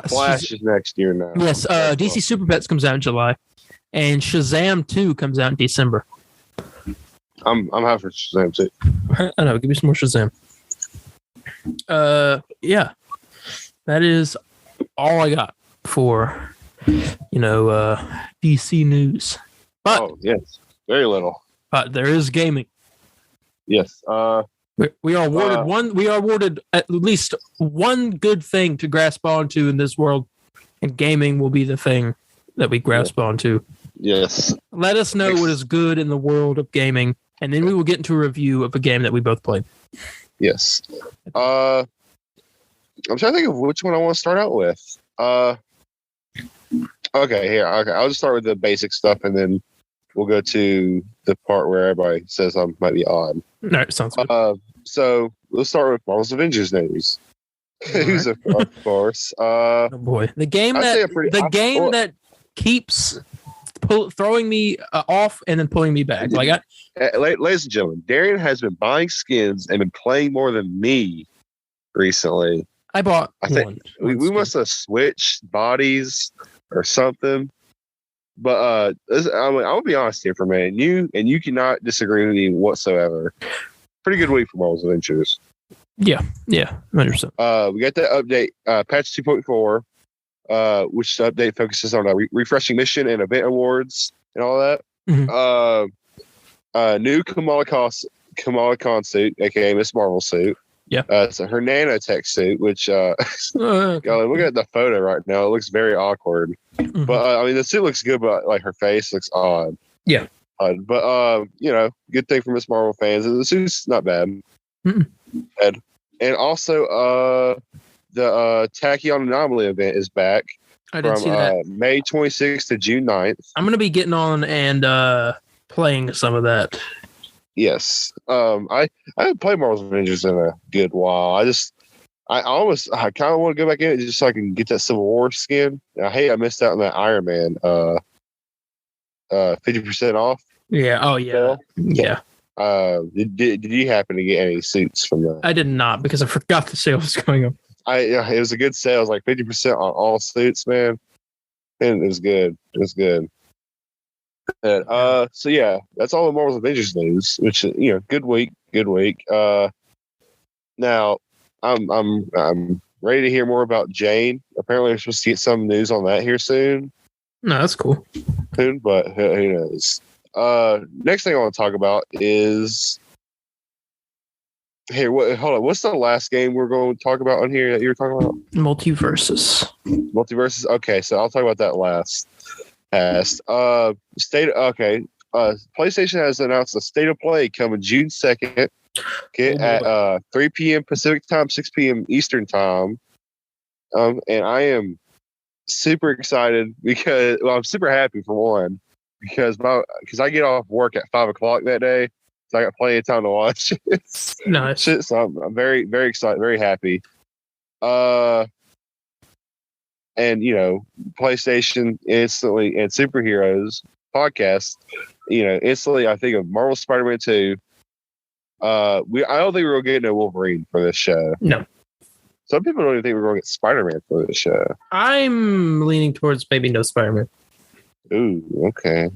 Flash is next year now. Yes, DC Super Pets comes out in July, and Shazam 2 comes out in December. I'm happy for Shazam 2. I know. Give me some more Shazam. Yeah, that is all I got for DC news. But yes, very little. But there is gaming. Yes. We are awarded one. We are awarded at least one good thing to grasp onto in this world, and gaming will be the thing that we grasp onto. Yes. Let us know what is good in the world of gaming, and then we will get into a review of a game that we both played. Yes. I'm trying to think of which one I want to start out with. Okay. I'll just start with the basic stuff, and then we'll go to the part where everybody says I might be odd. All right, sounds good. So let's start with Marvel's Avengers news. Right. Of course. Oh boy, the game that keeps throwing me off and then pulling me back. Ladies and gentlemen, Darian has been buying skins and been playing more than me recently. I bought. I think we must have switched bodies or something. But I'll be honest here for a minute. You cannot disagree with me whatsoever. Pretty good week for Marvel's Avengers. Yeah, 100%. We got the update, patch 2.4, which the update focuses on refreshing mission and event awards and all that. Mm-hmm. New Kamala Khan suit, aka Miss Marvel suit. Yeah. It's her nanotech suit, which look at the photo right now. It looks very awkward. Mm-hmm. But the suit looks good, but like her face looks odd. Yeah. But good thing for Miss Marvel fans. The suit's not bad. Mm-hmm. And also, the Tachyon Anomaly event is back. I didn't see that. May 26th to June 9th. I'm going to be getting on and playing some of that. Yes. I haven't played Marvel's Avengers in a good while. I kind of want to go back in it just so I can get that Civil War skin. I missed out on that Iron Man 50% off. Yeah. Oh yeah. Yeah. Did you happen to get any suits from that? I did not, because I forgot the sale was going on. It was a good sale. It was like 50% on all suits, man. And it was good. And, so yeah, that's all the Marvel's Avengers news, which good week. Now I'm ready to hear more about Jane. Apparently, we're supposed to get some news on that here soon. No, that's cool. Soon, but who knows? Next thing I want to talk about is hold on. What's the last game we're going to talk about on here that you were talking about? Multiversus. Okay, so I'll talk about that last. PlayStation has announced a state of play coming June 2nd. At 3 p.m. Pacific time, 6 p.m. Eastern time. And I am super excited because I'm super happy for one, because I get off work at 5 o'clock that day, so I got plenty of time to watch it. Nice. So I'm very, very excited, very happy. And PlayStation instantly and superheroes podcast, instantly I think of Marvel Spider-Man 2. I don't think we're getting a Wolverine for this show. No. Some people don't even think we're going to get Spider-Man for this show. I'm leaning towards maybe no Spider-Man. Ooh, okay.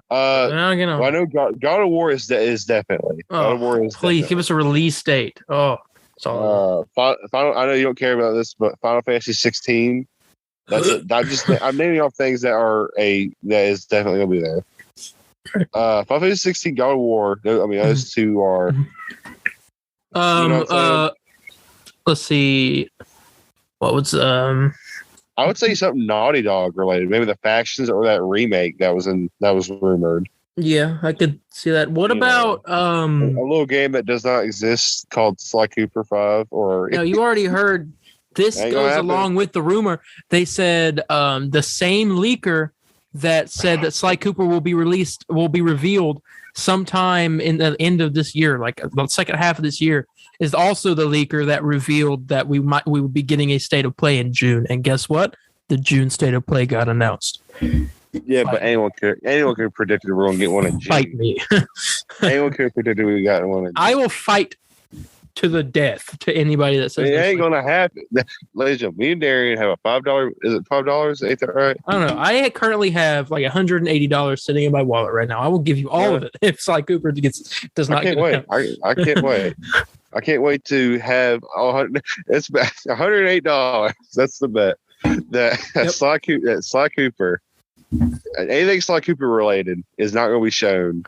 I know God of War is definitely. God of War is please definitely. Give us a release date. Oh, Final. I know you don't care about this, but Final Fantasy 16. I'm naming off things that is definitely gonna be there. Final Fantasy 16, God of War. Those two are. Let's see. What was I would say something Naughty Dog related. Maybe the Factions or that remake that was rumored. Yeah, I could see that. What about a little game that does not exist called Sly Cooper 5? Or no, you already heard. This goes along with the rumor. They said the same leaker that said that Sly Cooper will be revealed sometime in the end of this year, like the second half of this year, is also the leaker that revealed that we would be getting a state of play in June. And guess what? The June state of play got announced. Yeah, but anyone could predict that we're going to get one in June. Fight me. Anyone could predict that we got one in June. I will fight to the death to anybody that says it ain't gonna happen. Ladies and gentlemen, me and Darian have a $5. Is it $5? Ain't that right? I don't know. I currently have like $180 sitting in my wallet right now. I will give you all of it if Sly Cooper does not. I can't wait. I can't wait. I can't wait to have it's $108. That's the bet. That Sly Cooper, anything Sly Cooper related is not going to be shown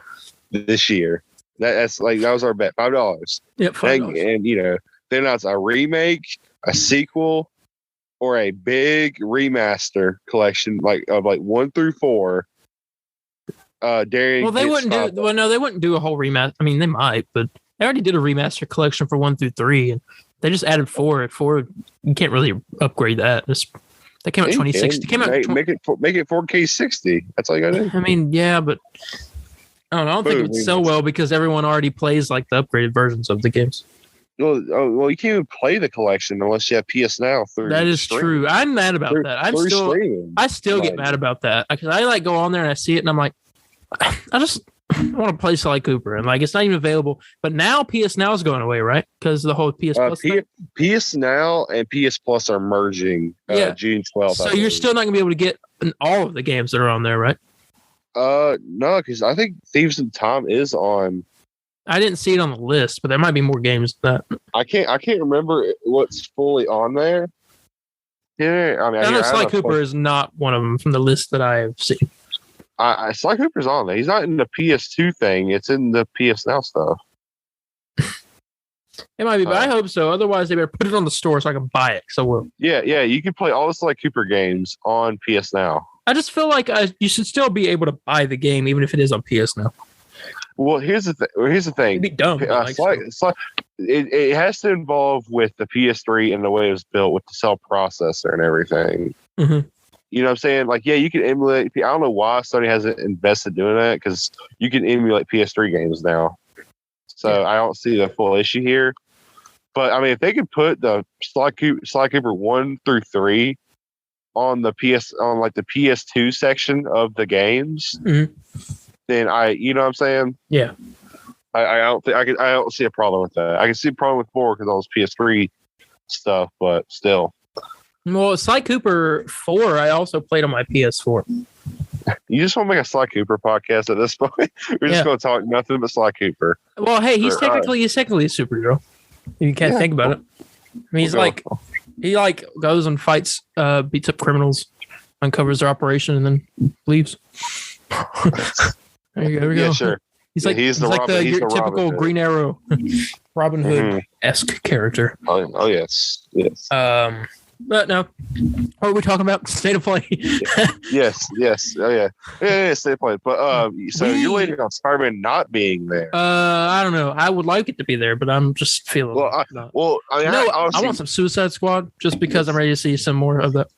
this year. That was our bet, $5. Yep, $5. And then that's a remake, a sequel, or a big remaster collection of 1 through 4. Darian. Well, they wouldn't do. Well, no, they wouldn't do a whole remaster. I mean, they might, but they already did a remaster collection for 1 through 3, and they just added 4. At 4, you can't really upgrade that. They came out 2016. Make it 4K 60. That's all you gotta do. I mean, yeah, but I don't think it would sell well because everyone already plays like the upgraded versions of the games. Well, you can't even play the collection unless you have PS Now through. That is true. I'm mad about that. I still get mad about that because I go on there and I see it and I'm like, I want to play Sly Cooper and it's not even available. But now PS Now is going away, right? Because the whole PS Plus. PS Now and PS Plus are merging June 12th. So you're still not going to be able to get all of the games that are on there, right? No, because I think Thieves in Time is on. I didn't see it on the list, but there might be more games than that. I can't remember what's fully on there. Yeah, I know Sly Cooper is not one of them from the list that I have seen. Sly Cooper's on there. He's not in the PS2 thing. It's in the PS Now stuff. It might be, but I hope so. Otherwise, they better put it on the store so I can buy it. So yeah, you can play all the Sly Cooper games on PS Now. I just feel like you should still be able to buy the game, even if it is on PS Now. Well, here's the thing. It'd be dumb. It has to involve with the PS3 and the way it was built with the cell processor and everything. Mm-hmm. You know what I'm saying? You can emulate. I don't know why Sony hasn't invested doing that because you can emulate PS3 games now. So I don't see the full issue here. But I mean, if they could put the Sly Cooper 1 through 3 on the PS2 section of the games, then you know what I'm saying? Yeah. I don't see a problem with that. I can see a problem with 4 because all this PS3 stuff, but still. Well, Sly Cooper 4, I also played on my PS4. You just want to make a Sly Cooper podcast at this point? We're just going to talk nothing but Sly Cooper. Well, hey, he's technically a superhero. You can't think about it. I mean, he goes and fights, beats up criminals, uncovers their operation, and then leaves. There you go. Yeah, sure. He's like your typical Green Arrow, Robin Hood-esque character. Oh yes. But no, what are we talking about? State of play. Yes. Oh yeah. State of play. But so you're waiting on Spider-Man not being there. I don't know. I would like it to be there, but I'm just feeling. I want some Suicide Squad just because I'm ready to see some more of that.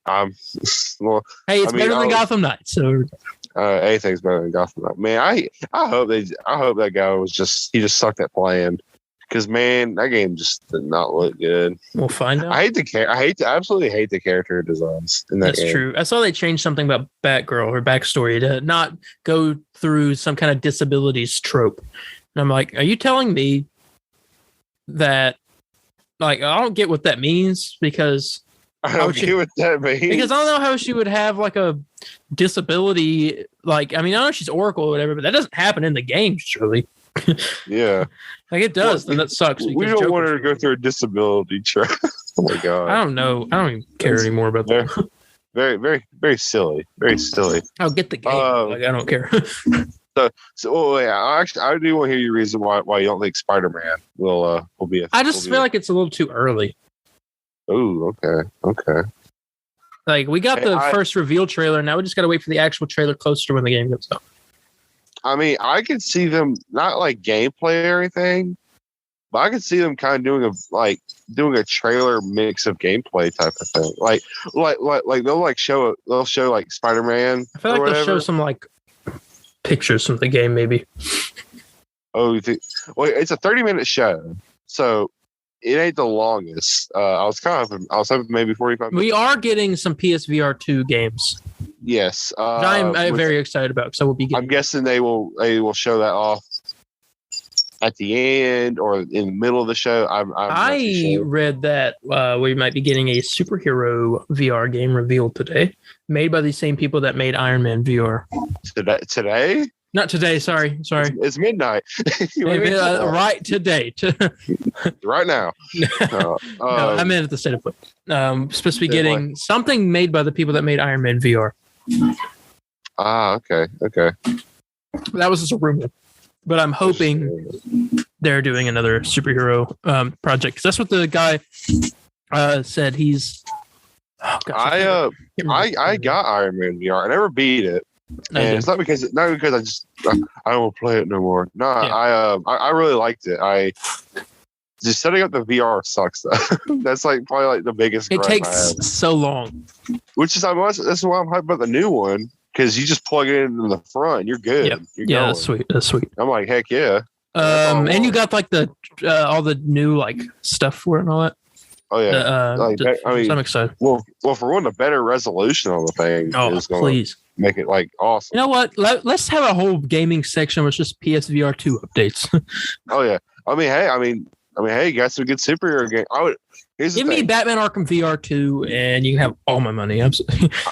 Hey, it's better than Gotham Knights. So. Anything's better than Gotham Knights. Man, I hope that guy just sucked at playing. Because man, that game just did not look good. We'll find out. I absolutely hate the character designs in that game. That's true. I saw they changed something about Batgirl, her backstory, to not go through some kind of disabilities trope. And I'm like, are you telling me that? I don't get what that means because I don't get what that means. Because I don't know how she would have a disability. I know she's Oracle or whatever, but that doesn't happen in the game, surely. Yeah. It does, and that sucks. We don't want her to go through a disability trap. Oh my god. I don't know. I don't even care anymore about that. Very, very, very silly. Very silly. I'll get the game. I don't care. I do want to hear your reason why you don't think Spider-Man will be. I just feel like it's a little too early. Oh, okay. We got the first reveal trailer. Now we just got to wait for the actual trailer closer to when the game comes out. I mean, I could see them not gameplay or anything, but I could see them kind of doing a trailer mix of gameplay type of thing. They'll show Spider-Man. I feel like they'll show some pictures from the game maybe. Oh, you think? Well, it's a 30-minute show, so it ain't the longest. I was hoping maybe 45 minutes. We are getting some PSVR2 games. Yes. I'm very excited about, so we'll be getting. I'm guessing they will show that off. at the end or in the middle of the show. I'm not too sure. read that we might be getting a superhero VR game revealed today, made by the same people that made Iron Man VR. Today? Not today. Sorry. It's midnight. Right today. Right now. No, I meant at the state of play. Supposed to be getting something made by the people that made Iron Man VR. Okay. That was just a rumor, but I'm hoping they're doing another superhero project because that's what the guy said. He's. Oh, gosh, I got Iron Man VR. I never beat it, and it's not because I don't want to play it no more. No, yeah. I really liked it. Just setting up the VR sucks though. That's probably like the biggest. It takes so long. Which is that's why I'm hyped about the new one. Because you just plug it in the front, and you're good. Yep. You're yeah, going. That's sweet. I'm like, heck yeah. And you got like the all the new stuff for it and all that. Oh yeah. I'm excited. Well, for one, the better resolution on the thing is going to make it awesome. You know what? Let's have a whole gaming section with just Psvr2 updates. Oh yeah. Hey, you got some good superhero game. Give me Batman Arkham VR 2, and you can have all my money. I'm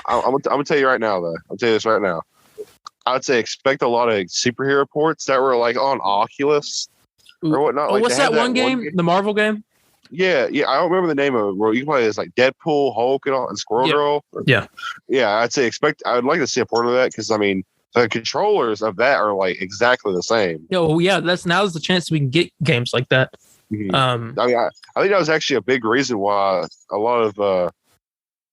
gonna tell you right now, though. I'll tell you this right now. I would say expect a lot of superhero ports that were on Oculus or whatnot. What's that one game? The Marvel game? Yeah. I don't remember the name of it. Where you can play as Deadpool, Hulk, and Squirrel Girl. Yeah. Yeah, I'd say I would like to see a port of that because the controllers of that are exactly the same. Now's the chance we can get games like that. Mm-hmm. I think that was actually a big reason why a lot of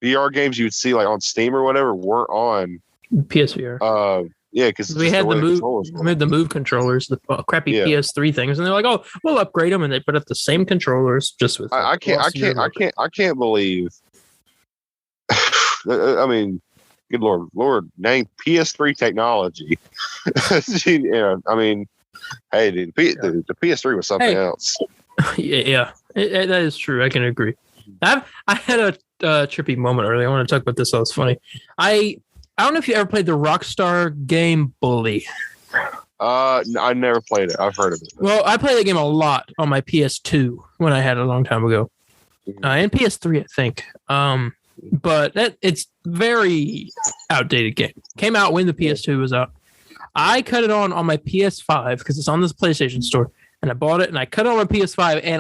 VR games you would see on Steam or whatever weren't on PSVR. Yeah, because we had the Move controllers, the crappy PS3 things, and they're like, "Oh, we'll upgrade them," and they put up the same controllers just with. I can't believe. I mean, good Lord, dang PS3 technology. Yeah, I mean, hey, dude, the PS3 was something else. Yeah, that is true. I can agree. I had a trippy moment earlier. I want to talk about this. That was funny. I don't know if you ever played the Rockstar game Bully. I never played it. I've heard of it. Well, I played that game a lot on my PS2 when I had it a long time ago, and PS3, I think. But it's very outdated game. Came out when the PS2 was out. I cut it on my PS5 because it's on this PlayStation store. And I bought it, and I cut it on my PS5. And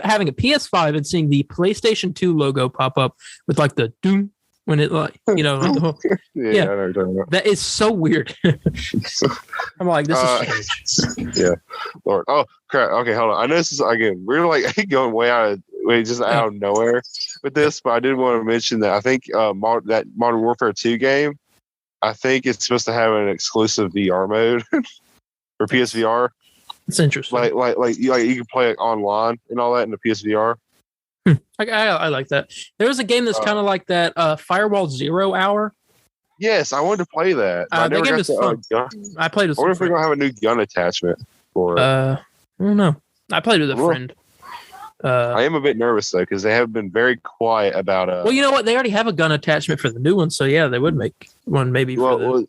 having a PS5 and seeing the PlayStation 2 logo pop up with the doom when it the whole, yeah, I know what you're talking about. That is so weird. I'm like, this is strange. Yeah, Lord. Oh crap. Okay, hold on. I know this is we're going way out of nowhere with this, but I did want to mention that I think that Modern Warfare 2 game, I think it's supposed to have an exclusive VR mode for PSVR. It's interesting. You can play it online and all that in the PSVR. I like that. There was a game that's kind of like that, Firewall 0 Hour. Yes, I wanted to play that. That game is fun. I played with. I wonder if we're gonna have a new gun attachment for it. I don't know. I played with a friend. I am a bit nervous though because they have been very quiet about. Well, you know what? They already have a gun attachment for the new one, so yeah, they would make one maybe. The old one.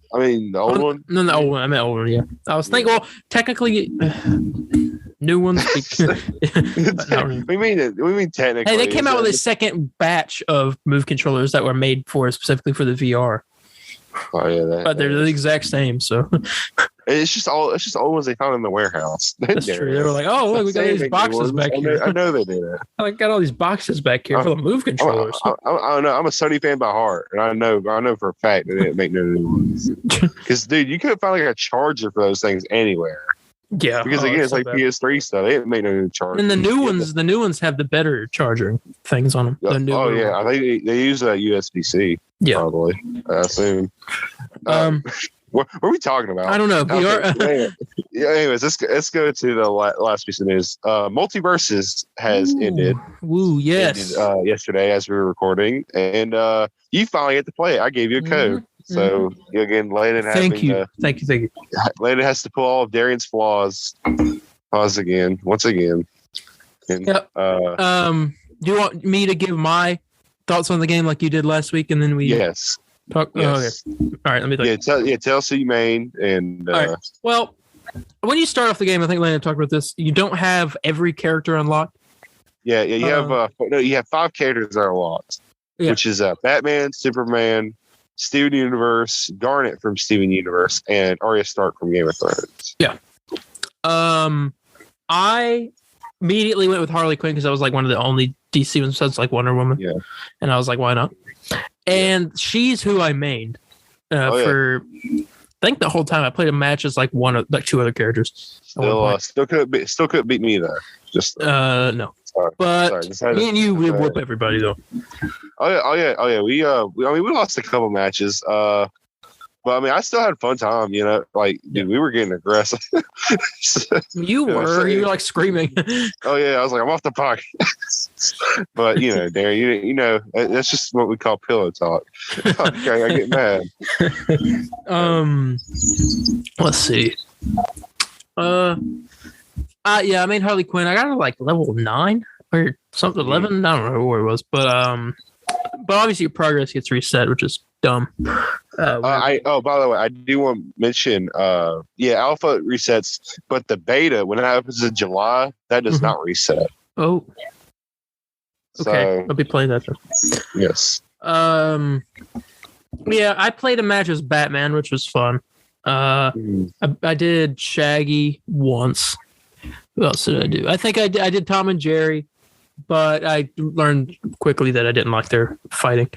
No, the old one. I meant old one. Yeah, I was thinking. Well, technically, new ones. We mean technically. Hey, they came out with a second batch of Move controllers that were made specifically for the VR. Oh yeah, but they're the exact same. So it's just old ones they found in the warehouse. That's true. They were like, "Oh, look, we got these boxes back here." I know they did that. I got all these boxes back here full of Move controllers. I don't know. I'm a Sony fan by heart, and I know for a fact they didn't make no new ones. Because dude, you couldn't find a charger for those things anywhere. Yeah, because again, it's PS3 stuff. They didn't make no new charger. And the new ones have the better charging things on them. I think they use a USB-C. Yeah, probably. I assume. What are we talking about? I don't know. Anyways, let's go to the last piece of news. Multiversus has ended. Woo, yes. Ended, yesterday as we were recording, and you finally get to play it. I gave you a code. So again, Landon has thank you. Landon has to pull all of Darian's flaws. Once again. And, yep. Do you want me to give my thoughts on the game like you did last week, and then we talk? Yes. Oh, okay. All right. Let me think. Tell us who you main and. All right. Well, when you start off the game, I think Landon talked about this. You don't have every character unlocked. Yeah. You have 5 characters that are unlocked, which is Batman, Superman, Steven Universe, Garnet from Steven Universe, and Arya Stark from Game of Thrones. Yeah. I immediately went with Harley Quinn because I was like one of the only DC ones besides like Wonder Woman. Yeah. And I was like, why not? And she's who I mained for. I think the whole time I played a match as like 2 other characters. Still couldn't beat me though. Just no. But me and you will whoop everybody though. Oh yeah. We lost a couple matches. But I mean, I still had a fun time, dude, we were getting aggressive. You were like screaming. Oh yeah, I was like, I'm off the puck. But Darren, that's just what we call pillow talk. Okay, I get mad. Let's see. I made Harley Quinn. I got her like level 9 or something, 11. I don't know where it was, but obviously your progress gets reset, which is dumb. By the way, I do want to mention, alpha resets, but the beta, when it happens in July, that does not reset. Oh, okay. I'll be playing that then. Yes. I played a match as Batman, which was fun. I did Shaggy once. Who else did I do? I think I did Tom and Jerry, but I learned quickly that I didn't like their fighting.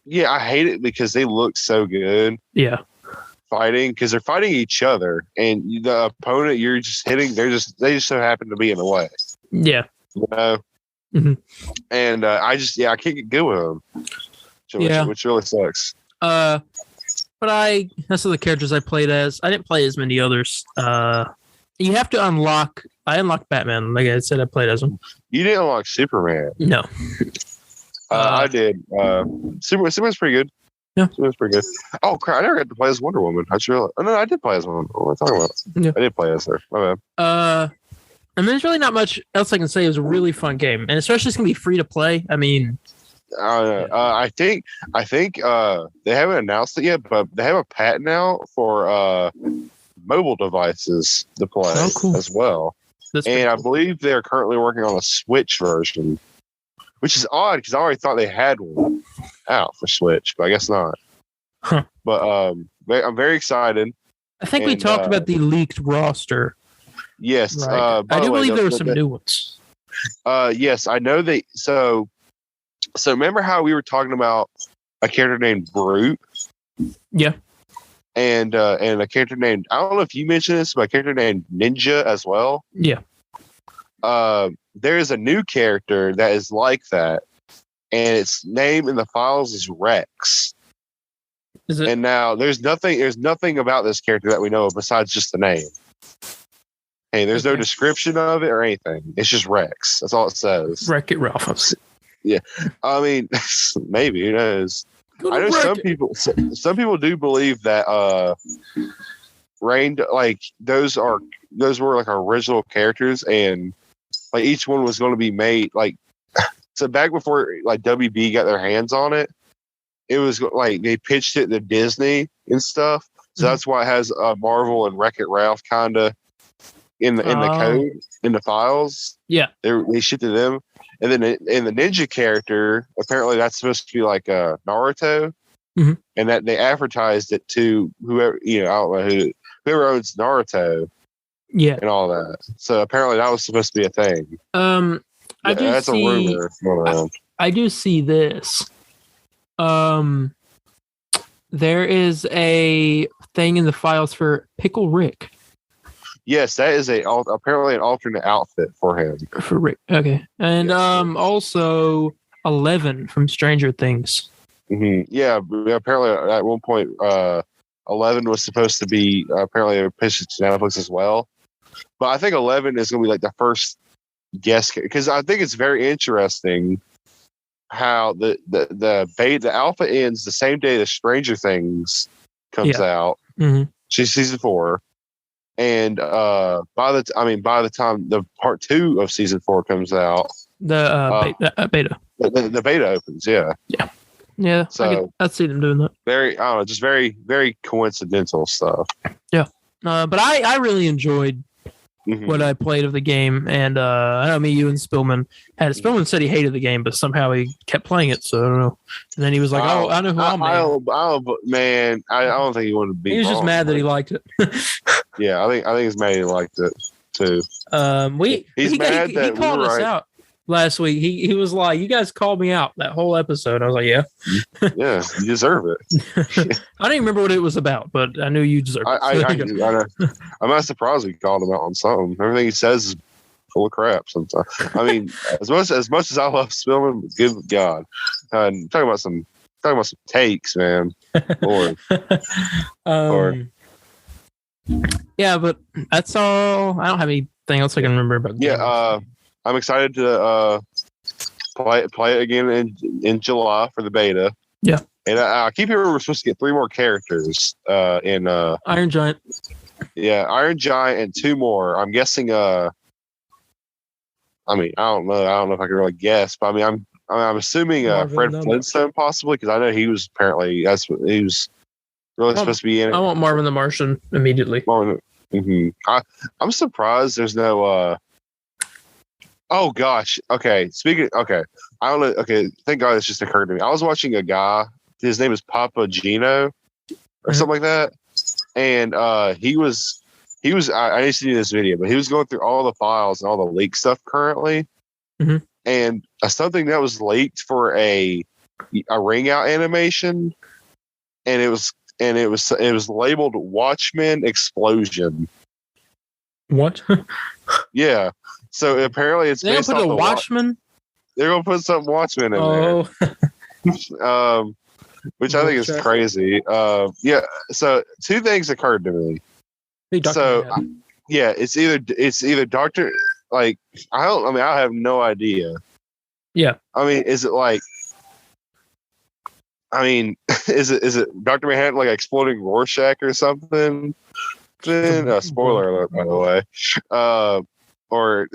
Yeah, I hate it because they look so good. Yeah. Fighting, because they're fighting each other, and the opponent you're just hitting, they just so happen to be in the way. Yeah. And I can't get good with them. Which really sucks. But that's the characters I played as. I didn't play as many others. You have to unlock. I unlocked Batman. Like I said, I played as him. You didn't unlock Superman. No. I did. Superman's pretty good. Yeah. Superman's pretty good. Oh, crap. I never got to play as Wonder Woman. I did play as Wonder Woman. What am I talking about? Yeah. I did play as her. My bad. And there's really not much else I can say. It was a really fun game. And especially it's going to be free to play. I mean... I think they haven't announced it yet, but they have a patent out for mobile devices to play as well. And I believe they're currently working on a Switch version, which is odd because I already thought they had one out for Switch, but I guess not. Huh. But I'm very excited. I think we talked about the leaked roster. Yes. Right. I do believe there were some new ones. Yes, I know they. So remember how we were talking about a character named Brute? Yeah. And a character named, I don't know if you mentioned this, but a character named Ninja as well. Yeah. There is a new character that is like that, and its name in the files is Rex. Is it? And now there's nothing about this character that we know of besides just the name. Hey, there's no description of it or anything. It's just Rex. That's all it says. Wreck-It Ralph. Yeah. I mean, maybe, who knows? I know some people do believe that Rain, like those were like our original characters, and like each one was going to be made like so back before like WB got their hands on it. It was like they pitched it to Disney and stuff, so that's why it has Marvel and Wreck-It Ralph kind of in the code in the files. Yeah, they shipped to them. And then in the ninja character, apparently that's supposed to be like a Naruto, and that they advertised it to whoever, I don't know whoever owns Naruto, and all that. So apparently that was supposed to be a thing. That's a rumor going around. I do see this. There is a thing in the files for Pickle Rick. Yes, that is apparently an alternate outfit for him. For Rick. Okay. And also 11 from Stranger Things. Mm-hmm. Yeah, apparently at one point 11 was supposed to be apparently pitched to Netflix as well. But I think 11 is going to be like the first guest, because I think it's very interesting how the alpha ends the same day the Stranger Things comes out. Season 4. And by the time the part 2 of season 4 comes out, the beta, the beta opens. Yeah. So I'd see them doing that. Very, I don't know, just very, very coincidental stuff. Yeah. But I really enjoyed what I played of the game, and I know you and Spillman Spillman said he hated the game, but somehow he kept playing it. So I don't know. And then he was like, "Oh, I know who I'm." I don't think he wanted to be. He was just mad that he liked it. Yeah, I think he's mad he liked it too. He called us out last week. He was like, "You guys called me out that whole episode." I was like, "Yeah, yeah, you deserve it." I don't even remember what it was about, but I knew you deserved it. I'm not surprised we called him out on something. Everything he says is full of crap sometimes. I mean, as much as I love Spillman, good God, talking about some takes, man. Lord. Yeah, but that's all. I don't have anything else I can remember about. Yeah, I'm excited to play it again in July for the beta. Yeah, and I keep hearing we're supposed to get 3 more characters in Iron Giant. Yeah, Iron Giant and 2 more. I'm guessing. I mean, I don't know if I can really guess, but I mean, I'm assuming Fred Flintstone possibly, because I know he was apparently he was really supposed to be in it. I want Marvin the Martian immediately. I'm surprised there's no. Oh gosh. Okay. I don't know. Okay. Thank God this just occurred to me. I was watching a guy. His name is Papa Gino, or something like that, and he was. I didn't see this video, but he was going through all the files and all the leaked stuff currently, and something that was leaked for a ring out animation, and it was labeled Watchmen Explosion. What? Yeah. So apparently it's based on the Watchmen. They're gonna put some Watchmen in there. Which I think is crazy. Yeah. So 2 things occurred to me. It's either Doctor. Like I have no idea. Yeah. I mean, is it like? I mean, is it Dr. Manhattan like exploding Rorschach or something? Then spoiler alert, by the way. Or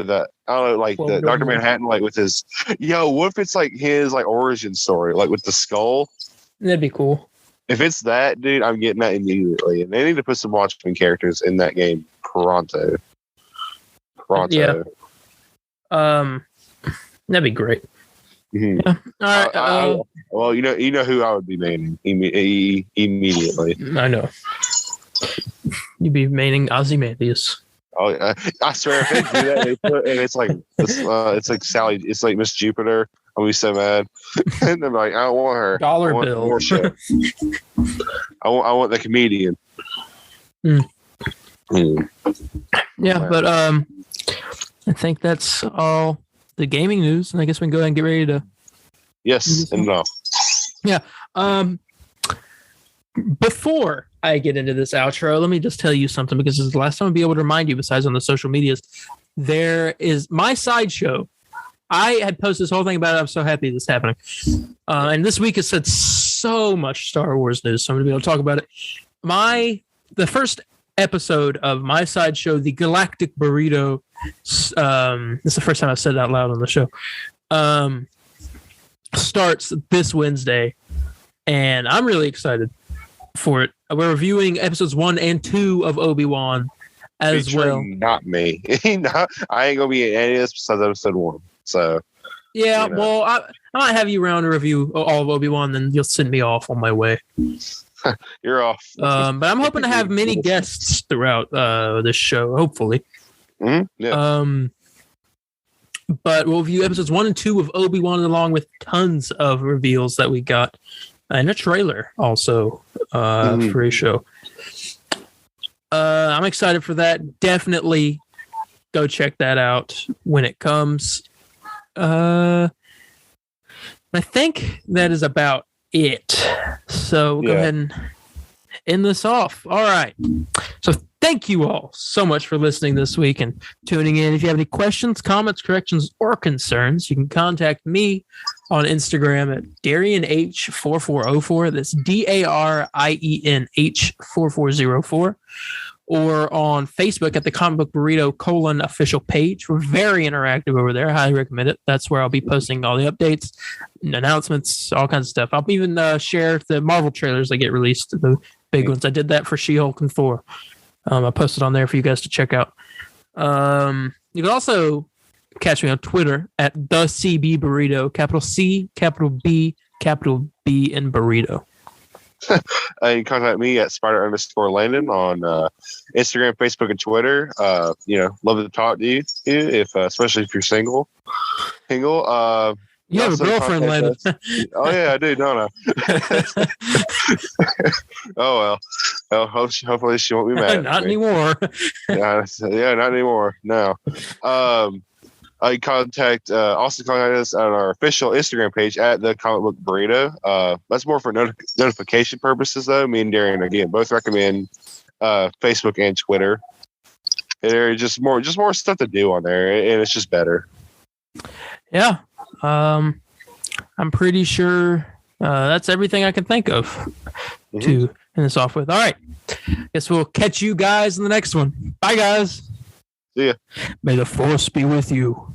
the I don't know, like the Dr. Manhattan, like with his what if it's like his like origin story, like with the skull? That'd be cool. If it's that, dude, I'm getting that immediately. And they need to put some Watchmen characters in that game pronto. Yeah. That'd be great. Mm-hmm. Yeah. All right. Well, you know who I would be maining immediately. I know. You'd be maining Ozymandias. Oh, I swear if they do that, and it's like Sally, it's like Miss Jupiter. I'll be so mad. And I'm like, I don't want her. Dollar bill. I want the comedian. Yeah, but I think that's all the gaming news, and I guess we can go ahead and get ready to. Yes and no. Yeah. Before I get into this outro, let me just tell you something, because this is the last time I'll be able to remind you, besides on the social medias. There is my sideshow. I had posted this whole thing about it. I'm so happy this is happening. And this week has said so much Star Wars news, so I'm going to be able to talk about it. The first episode of my sideshow, the Galactic Burrito, it's the first time I've said it out loud on the show, starts this Wednesday, and I'm really excited for it. We're reviewing episodes 1 and 2 of Obi-Wan as well. Not me. I ain't gonna be in any of this besides episode 1. So yeah, well, I might have you around to review all of Obi-Wan, then you'll send me off on my way. You're off. But I'm hoping to have many guests throughout this show, hopefully. Yeah. But we'll review episodes 1 and 2 of Obi-Wan, along with tons of reveals that we got, and a trailer also for a show. I'm excited for that. Definitely go check that out when it comes. I think that is about it. So we'll go ahead and end this off. All right. So thank you all so much for listening this week and tuning in. If you have any questions, comments, corrections, or concerns, you can contact me on Instagram at DarianH4404. That's DARIENH4404. Or on Facebook at the Comic Book Burrito official page. We're very interactive over there. I highly recommend it. That's where I'll be posting all the updates, announcements, all kinds of stuff. I'll even share the Marvel trailers that get released, the big ones. I did that for She-Hulk and Thor. I posted on there for you guys to check out. You can also catch me on Twitter at the CB Burrito, capital C, capital B, capital B, and Burrito. You can contact me at Spider_Landon on Instagram, Facebook, and Twitter. Love to talk to you, especially if you're single. You have a girlfriend, Landon. Oh yeah, I do, don't I? Oh well. Hopefully she won't be mad. Not anymore. Yeah, not anymore. No. I contact us on our official Instagram page at the Comic Book Burrito. That's more for notification purposes, though. Me and Darren again both recommend Facebook and Twitter. There's just more stuff to do on there, and it's just better. Yeah, I'm pretty sure that's everything I can think of to end this off with. All right, guess we'll catch you guys in the next one. Bye, guys. See ya. May the force be with you.